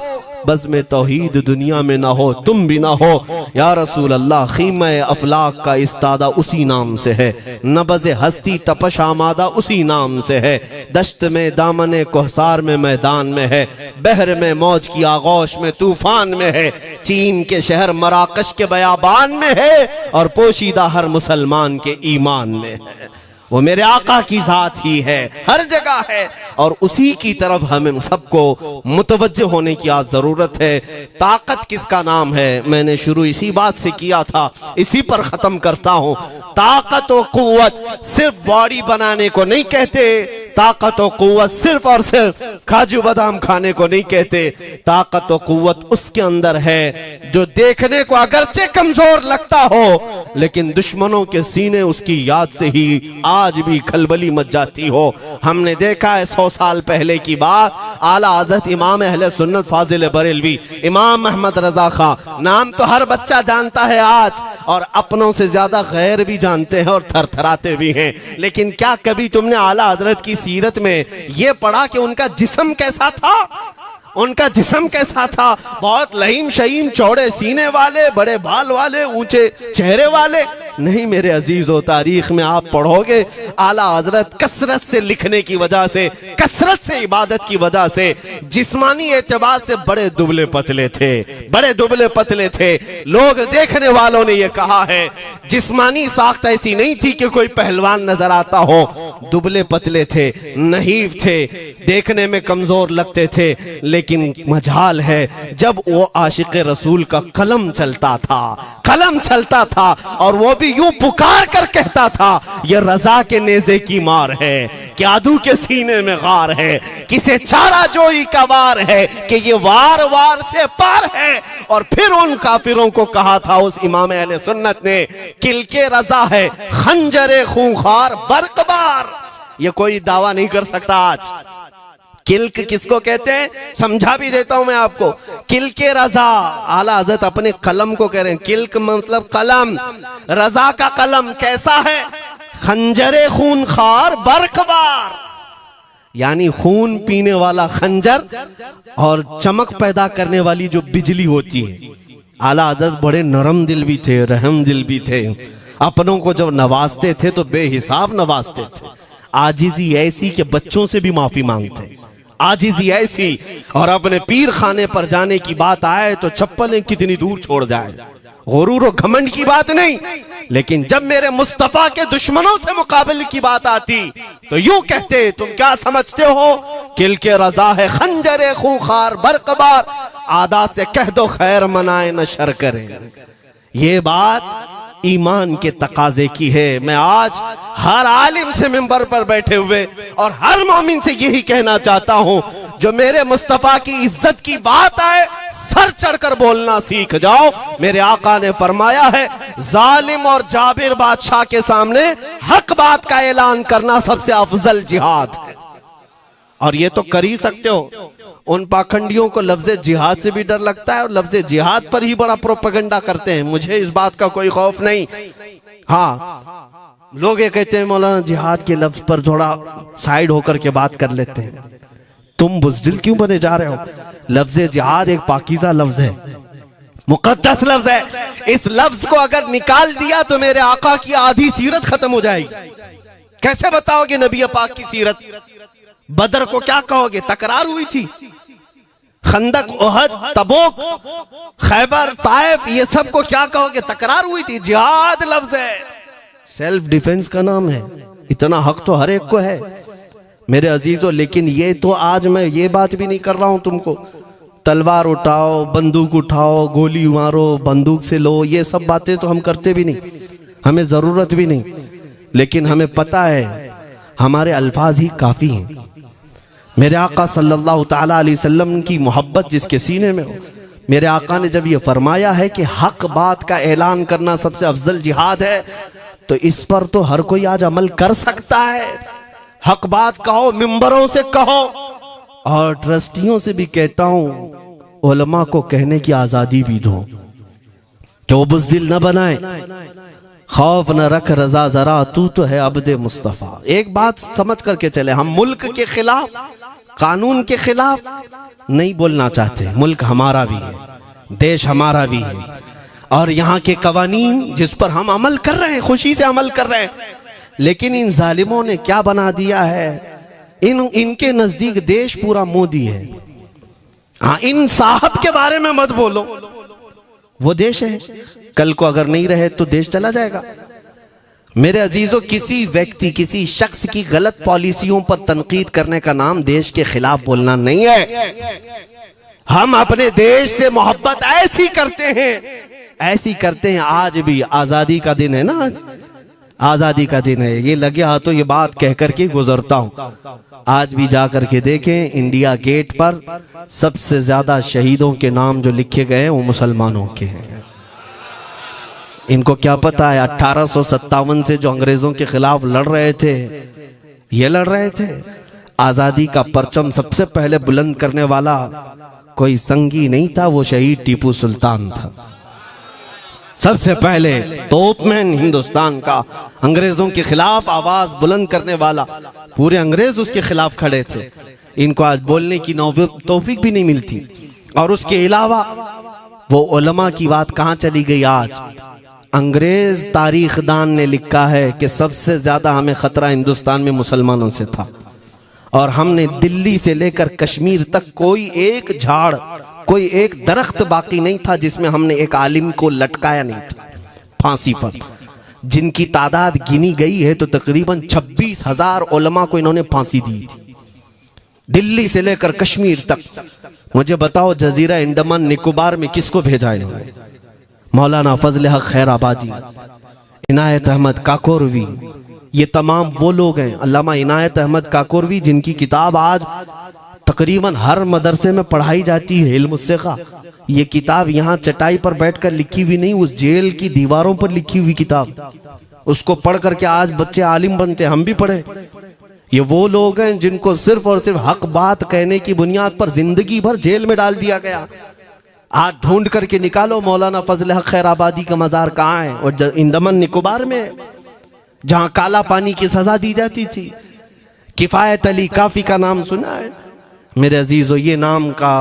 A: बस में तौहीद दुनिया में ना हो, तुम भी ना हो। या रसूल अल्लाह, खीमा अफलाक का इस्तादा उसी नाम से है, नबज़ हस्ती तपश आमादा उसी नाम से है। दश्त में दामने कोहसार में मैदान में है, बहर में मौज की आगोश में तूफान में है, चीन के शहर मराकश के बयाबान में है, और पोशीदा हर मुसलमान के ईमान में है। वो मेरे आका की जात ही है, हर जगह है, और उसी की तरफ हमें सबको मुतवज्जे होने की आज जरूरत है। ताकत किसका नाम है? मैंने शुरू इसी बात से किया था, इसी पर खत्म करता हूं। ताकत और कुव्वत सिर्फ बॉडी बनाने को नहीं कहते, ताकत और कुव्वत सिर्फ और सिर्फ काजू बादाम खाने को नहीं कहते। ताकत और कुव्वत उसके अंदर है जो देखने को अगरचे कमजोर लगता हो, लेकिन दुश्मनों के सीने उसकी याद से ही आज भी खलबली मच जाती हो। हमने देखा है 100 साल पहले की बात, आला हज़रत इमाम अहले सुन्नत फाजिल बरेलवी इमाम अहमद रजा खां, नाम तो हर बच्चा जानता है आज, और अपनों से ज्यादा गैर भी जानते हैं और थरथराते भी हैं। लेकिन क्या कभी तुमने आला हजरत की सीरत में यह पढ़ा कि उनका जिस्म कैसा था? उनका जिस्म कैसा था? बहुत लहीम शहीम, चौड़े सीने वाले, बड़े बाल वाले, ऊंचे चेहरे वाले? नहीं मेरे अजीजों, तारीख में आप पढ़ोगे आला हजरत कसरत से लिखने की वजह से, कसरत से इबादत की वजह से, जिस्मानी एतबार से बड़े दुबले पतले थे, बड़े दुबले पतले थे। लोग देखने वालों ने यह कहा है, जिस्मानी साख्त ऐसी नहीं थी कि कोई पहलवान नजर आता हो, दुबले पतले थे, नहीफ थे, देखने में कमजोर लगते थे। लेकिन मजाल है जब वो आशिक रसूल का कलम चलता था, कलम चलता था, और वो भी यूं पुकार कर कहता था, ये रजा के नेज़े की मार है, कि आदू के सीने में गार है, किसे चारा जोई का वार है, कि ये वार वार से पार है। और फिर उन काफिरों को कहा था उस इमाम अहले सुन्नत ने, किल के रजा है खंजरे खूंखार बरकबार। ये कोई दावा नहीं कर सकता आज। किल्क किसको कहते हैं समझा भी देता हूं मैं आपको। किल्क रजा, आला हज़रत अपने कलम को कह रहे हैं, किल्क मतलब कलम, रजा का कलम कैसा है? खंजरे खूनखार बरकबार, यानी खून पीने वाला खंजर और चमक पैदा करने वाली जो बिजली होती है। आला हज़रत बड़े नरम दिल भी थे, रहम दिल भी थे, अपनों को जब नवाजते थे तो बेहिसाब नवाजते थे। आजिजी ऐसी कि बच्चों से भी माफी मांगते, आजिजी ऐसी, और अपने पीर खाने पर जाने की बात आए तो चप्पलें कितनी दूर छोड़ जाए। गुरूर और घमंड की बात नहीं, लेकिन जब मेरे मुस्तफा के दुश्मनों से मुकाबले की बात आती तो यूं कहते, तुम क्या समझते हो? किल के रजा है खंजरे खूंखार बरकबार, आदा से कह दो खैर मनाए न शर करे। ये बात ईमान के तकाजे की है। मैं आज हर आलिम से मिंबर पर बैठे हुए और हर मोमिन से यही कहना चाहता हूं, जो मेरे मुस्तफा की इज्जत की बात आए सर चढ़कर बोलना सीख जाओ। मेरे आका ने फरमाया है जालिम और जाबिर बादशाह के सामने हक बात का ऐलान करना सबसे अफजल जिहाद है। और ये तो कर ही सकते हो। उन पाखंडियों को लफ्ज़े जिहाद से भी डर लगता है और लफ्ज़े जिहाद पर ही बड़ा प्रोपेगेंडा करते हैं। मुझे इस बात का कोई खौफ नहीं। हाँ, लोग ये कहते हैं मौलाना जिहाद के लफ्ज पर थोड़ा साइड होकर के बात कर लेते हैं। तुम बुज़दिल क्यों बने जा रहे हो? लफ्ज़े जिहाद एक पाकीज़ा लफ्ज है, मुकद्दस लफ्ज है। इस लफ्ज को अगर निकाल दिया तो मेरे आका की आधी सीरत खत्म हो जाएगी। कैसे बताओगे नबी पाक की सीरत? बदर को क्या कहोगे? तकरार हुई थी। खंदक, ओहद, तबूक, खैबर, ताइफ, ये सब को क्या कहोगे? तकरार हुई थी। जिहाद लफ्ज है, सेल्फ डिफेंस का नाम है। इतना हक तो हर एक को है मेरे अजीजों। लेकिन ये तो आज मैं ये बात भी नहीं कर रहा हूं तुमको तलवार उठाओ, बंदूक उठाओ, गोली मारो, बंदूक से लो, ये सब बातें तो हम करते भी नहीं, हमें जरूरत भी नहीं। लेकिन हमें पता है हमारे अल्फाज ही काफी हैं। मेरे आका सल्लल्लाहु ताला अलैहि वसल्लम की मोहब्बत जिसके सीने में हो, मेरे आका ने जब ये फरमाया है कि हक बात का ऐलान करना सबसे अफजल जिहाद है, तो इस पर तो हर कोई आज अमल कर सकता है। हक बात कहो, मिंबरों से कहो, और ट्रस्टियों से भी कहता हूं उलमा को कहने की आजादी भी दो कि वो बुज़दिल न बनाए। खौफ न रख रजा जरा, तू तो है अब्दे मुस्तफा। एक बात समझ करके चले, हम मुल्क के खिलाफ, कानून के खिलाफ नहीं बोलना चाहते। मुल्क हमारा भी है, देश हमारा भी है, और यहाँ के कवानीन जिस पर हम अमल कर रहे हैं, खुशी से अमल कर रहे हैं। लेकिन इन जालिमों ने क्या बना दिया है? इनके नजदीक देश पूरा मोदी है। हाँ, इन साहब के बारे में मत बोलो, वो देश है, कल को अगर नहीं रहे तो देश चला जाएगा। मेरे अजीजों, किसी व्यक्ति, किसी शख्स की गलत पॉलिसियों पर तनकीद करने का नाम देश के खिलाफ बोलना नहीं है। हम अपने देश से मोहब्बत ऐसी करते हैं, ऐसी करते हैं। आज भी आजादी का दिन है ना, आजादी का दिन है। ये लगे हाथों ये बात कह करके गुजरता हूं। आज भी जा करके देखें, इंडिया गेट पर सबसे ज्यादा शहीदों के नाम जो लिखे गए हैं वो मुसलमानों के हैं। इनको क्या पता है 1857 से जो अंग्रेजों के खिलाफ लड़ रहे थे, ये लड़ रहे थे। आजादी का परचम सबसे पहले बुलंद करने वाला कोई संगी नहीं था, वो शहीद टीपू सुल्तान था। सबसे पहले तोपमैन हिंदुस्तान का, अंग्रेजों के खिलाफ आवाज बुलंद करने वाला। पूरे अंग्रेज उसके खिलाफ खड़े थे। इनको आज बोलने की तौफीक भी नहीं मिलती। और उसके अलावा वो उलमा की बात कहां चली गई आज? अंग्रेज तारीखदान ने लिखा है कि सबसे ज्यादा हमें खतरा हिंदुस्तान में मुसलमानों से था, और हमने दिल्ली से लेकर कश्मीर तक कोई एक झाड़, कोई एक दरख्त बाकी नहीं था जिसमें हमने एक आलिम को लटकाया नहीं था फांसी पर। जिनकी तादाद गिनी गई है तो तकरीबन 26,000 उलमा को इन्होंने फांसी दी थी, दिल्ली से लेकर कश्मीर तक। मुझे बताओ जजीरा अंडमान निकोबार में किसको भेजा इन्होंने? मौलाना फजल हक खैराबादी, इनायत अहमद काकोरवी, ये तमाम वो लोग हैं। अल्लामा इनायत अहमद काकोरवी जिनकी किताब आज तकरीबन हर मदरसे में पढ़ाई जाती है, इल्म उस्सिक़ा। ये किताब यहाँ चटाई पर बैठकर लिखी हुई नहीं, उस जेल की दीवारों पर लिखी हुई किताब। उसको पढ़ करके आज बच्चे आलिम बनते, हम भी पढ़े। ये वो लोग हैं जिनको सिर्फ और सिर्फ हक बात कहने की बुनियाद पर जिंदगी भर जेल में डाल दिया गया। आज ढूंढ करके निकालो मौलाना फजल हक खैराबादी का मजार कहाँ है? और अंडमान निकोबार में, जहां काला पानी की सजा दी जाती थी। किफायत अली काफी का नाम सुना है मेरे अजीजों? ये नाम का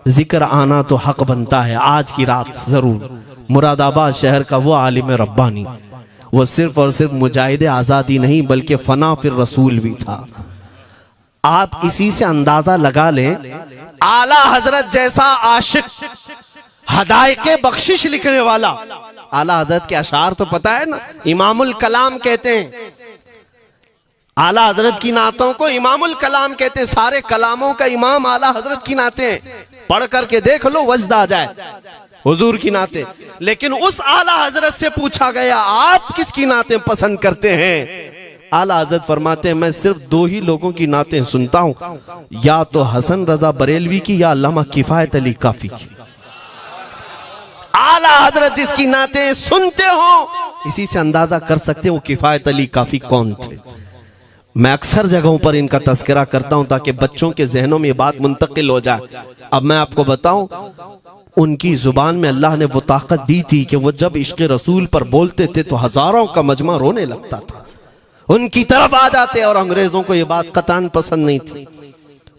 A: जिक्र आना तो हक बनता है आज की रात जरूर। मुरादाबाद शहर का वो आलिम रब्बानी, वो सिर्फ और सिर्फ मुजाहिद आजादी नहीं बल्कि फना फिर रसूल भी था। आप इसी से अंदाजा लगा लें, आला हजरत जैसा आशिक, हदायके बख्शिश लिखने वाला। आला हजरत के अशार तो पता है ना, इमामुल कलाम कहते हैं। आला हजरत की नातों को इमामुल कलाम कहते हैं। सारे कलामों का इमाम आला हजरत की नाते हैं। पढ़ करके देख लो, वजद आ जाए हुजूर की नाते। लेकिन उस आला हजरत से पूछा गया आप किसकी नाते पसंद करते हैं? आला हजरत फरमाते हैं मैं सिर्फ दो ही लोगों की नाते सुनता हूं, या तो हसन रजा बरेलवी की या अल्लामा किफायत अली काफी की। आला हजरत जिसकी नातें सुनते हो, इसी से अंदाजा कर सकते हो किफायत अली काफी कौन थे। मैं अक्सर जगहों पर इनका तस्करा करता हूं ताकि बच्चों के जहनों में ये बात मुंतकिल हो जाए। अब मैं आपको बताऊं, उनकी जुबान में अल्लाह ने वो ताकत दी थी कि वो जब इश्क़ रसूल पर बोलते थे तो हजारों का मजमा रोने लगता था, उनकी तरफ आ जाते। और अंग्रेजों को ये बात कतान पसंद नहीं थी।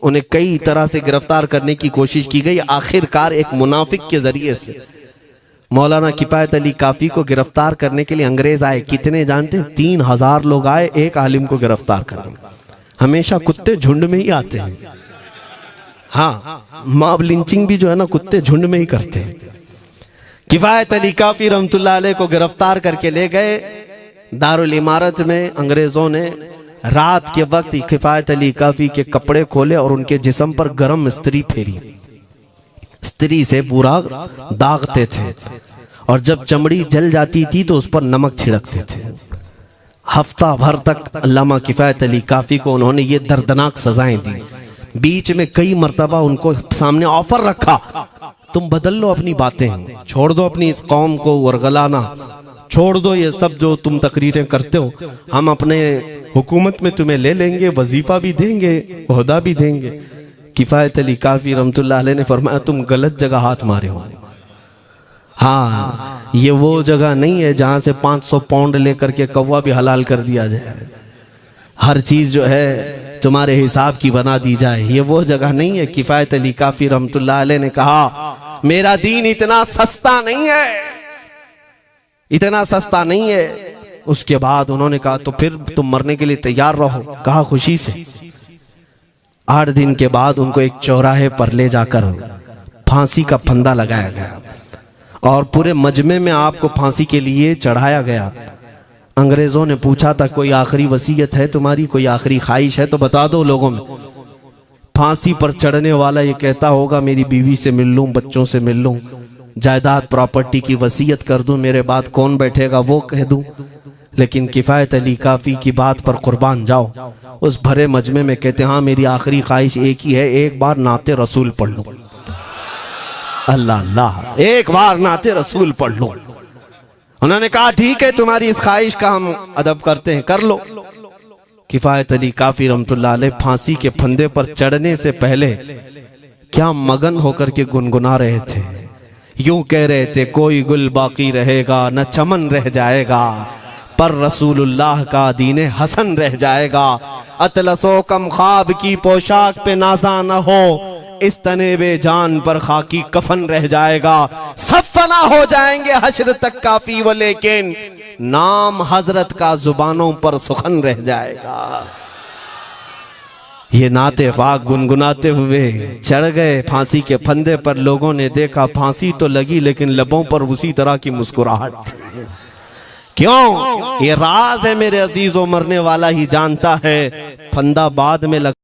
A: उन्हें कई तरह से गिरफ्तार करने की कोशिश की गई। आखिरकार एक मुनाफिक के जरिए से मौलाना किफायत अली काफी को गिरफ्तार करने के लिए अंग्रेज आए। कितने जानते हैं? 3000 लोग आए एक आलिम को गिरफ्तार करने। हमेशा कुत्ते झुंड में ही आते हैं। हाँ, मॉब लिंचिंग भी जो है ना, कुत्ते झुंड में ही करते हैं। किफायत अली काफी रहमतुल्लाह अलैह को गिरफ्तार करके ले गए दारुल इमारत में। अंग्रेजों ने रात के वक्त किफायत अली काफी के कपड़े खोले और उनके जिस्म पर गर्म इस्त्री फेरी। इस्त्री से पूरा दागते थे और जब चमड़ी जल जाती थी तो उस पर नमक छिड़कते थे। हफ्ता भर तक अल्लामा किफायत अली काफी को उन्होंने ये दर्दनाक सजाएं दी। बीच में कई मर्तबा उनको सामने ऑफर रखा, तुम बदल लो अपनी बातें, छोड़ दो अपनी इस कौम को वरगलाना, छोड़ दो ये सब जो तुम तकरीरें करते हो, हम अपने हुकूमत में तुम्हें ले लेंगे, वजीफा भी देंगे, ओहदा भी देंगे। किफायत अली काफी रहमतुल्लाह अलैह ने फरमाया, तुम गलत जगह हाथ मारे हो। हाँ, ये वो जगह नहीं है जहां से 500 पाउंड लेकर के कौवा भी हलाल कर दिया जाए, हर चीज जो है तुम्हारे हिसाब की बना दी जाए, ये वो जगह नहीं है। किफायत अली काफी रहमतुल्लाह अलैह ने कहा, मेरा दीन इतना सस्ता नहीं है, इतना सस्ता नहीं है। उसके बाद उन्होंने कहा, तो फिर तुम मरने के लिए तैयार रहो। कहा, खुशी से। 8 दिन के बाद उनको एक चौराहे पर ले जाकर फांसी का फंदा लगाया गया और पूरे मजमे में आपको फांसी के लिए चढ़ाया गया। अंग्रेजों ने पूछा था, कोई आखिरी वसीयत है तुम्हारी, कोई आखिरी ख्वाहिश है तो बता दो लोगों में। फांसी पर चढ़ने वाला ये कहता होगा, मेरी बीवी से मिल लूं, बच्चों से मिल लूं, जायदाद प्रॉपर्टी की वसीयत कर दूं, मेरे बाद कौन बैठेगा वो कह दूं। लेकिन किफायत अली काफी की बात पर कुर्बान जाओ। उस भरे मजमे में कहते, हाँ मेरी आखिरी ख्वाहिश एक ही है, एक बार नाते रसूल पढ़ लूं। अल्लाह अल्लाह, एक बार नाते रसूल पढ़ लूं। उन्होंने कहा, ठीक है, तुम्हारी इस ख्वाहिश का हम अदब करते हैं, कर लो। किफायत अली काफी रहमतुल्लाह अलैह फांसी के फंदे पर चढ़ने से पहले क्या मगन होकर के गुनगुना रहे थे। यूं कह रहे थे, कोई गुल बाकी रहेगा न चमन रह जाएगा, पर रसूलुल्लाह का दीने हसन रह जाएगा। अतलसो कम ख्वाब की पोशाक पे नाजा न हो, इस तने वे जान पर खाकी कफन रह जाएगा। सब फना हो जाएंगे हश्र तक काफी वो, लेकिन नाम हजरत का जुबानों पर सुखन रह जाएगा। ये नाते पाक गुनगुनाते हुए चढ़ गए फांसी के फंदे पर। लोगों ने देखा फांसी तो लगी लेकिन लबों पर उसी तरह की मुस्कुराहट थी। क्यों? ये राज है मेरे अजीजों, मरने वाला ही जानता है। फंदा बाद में लग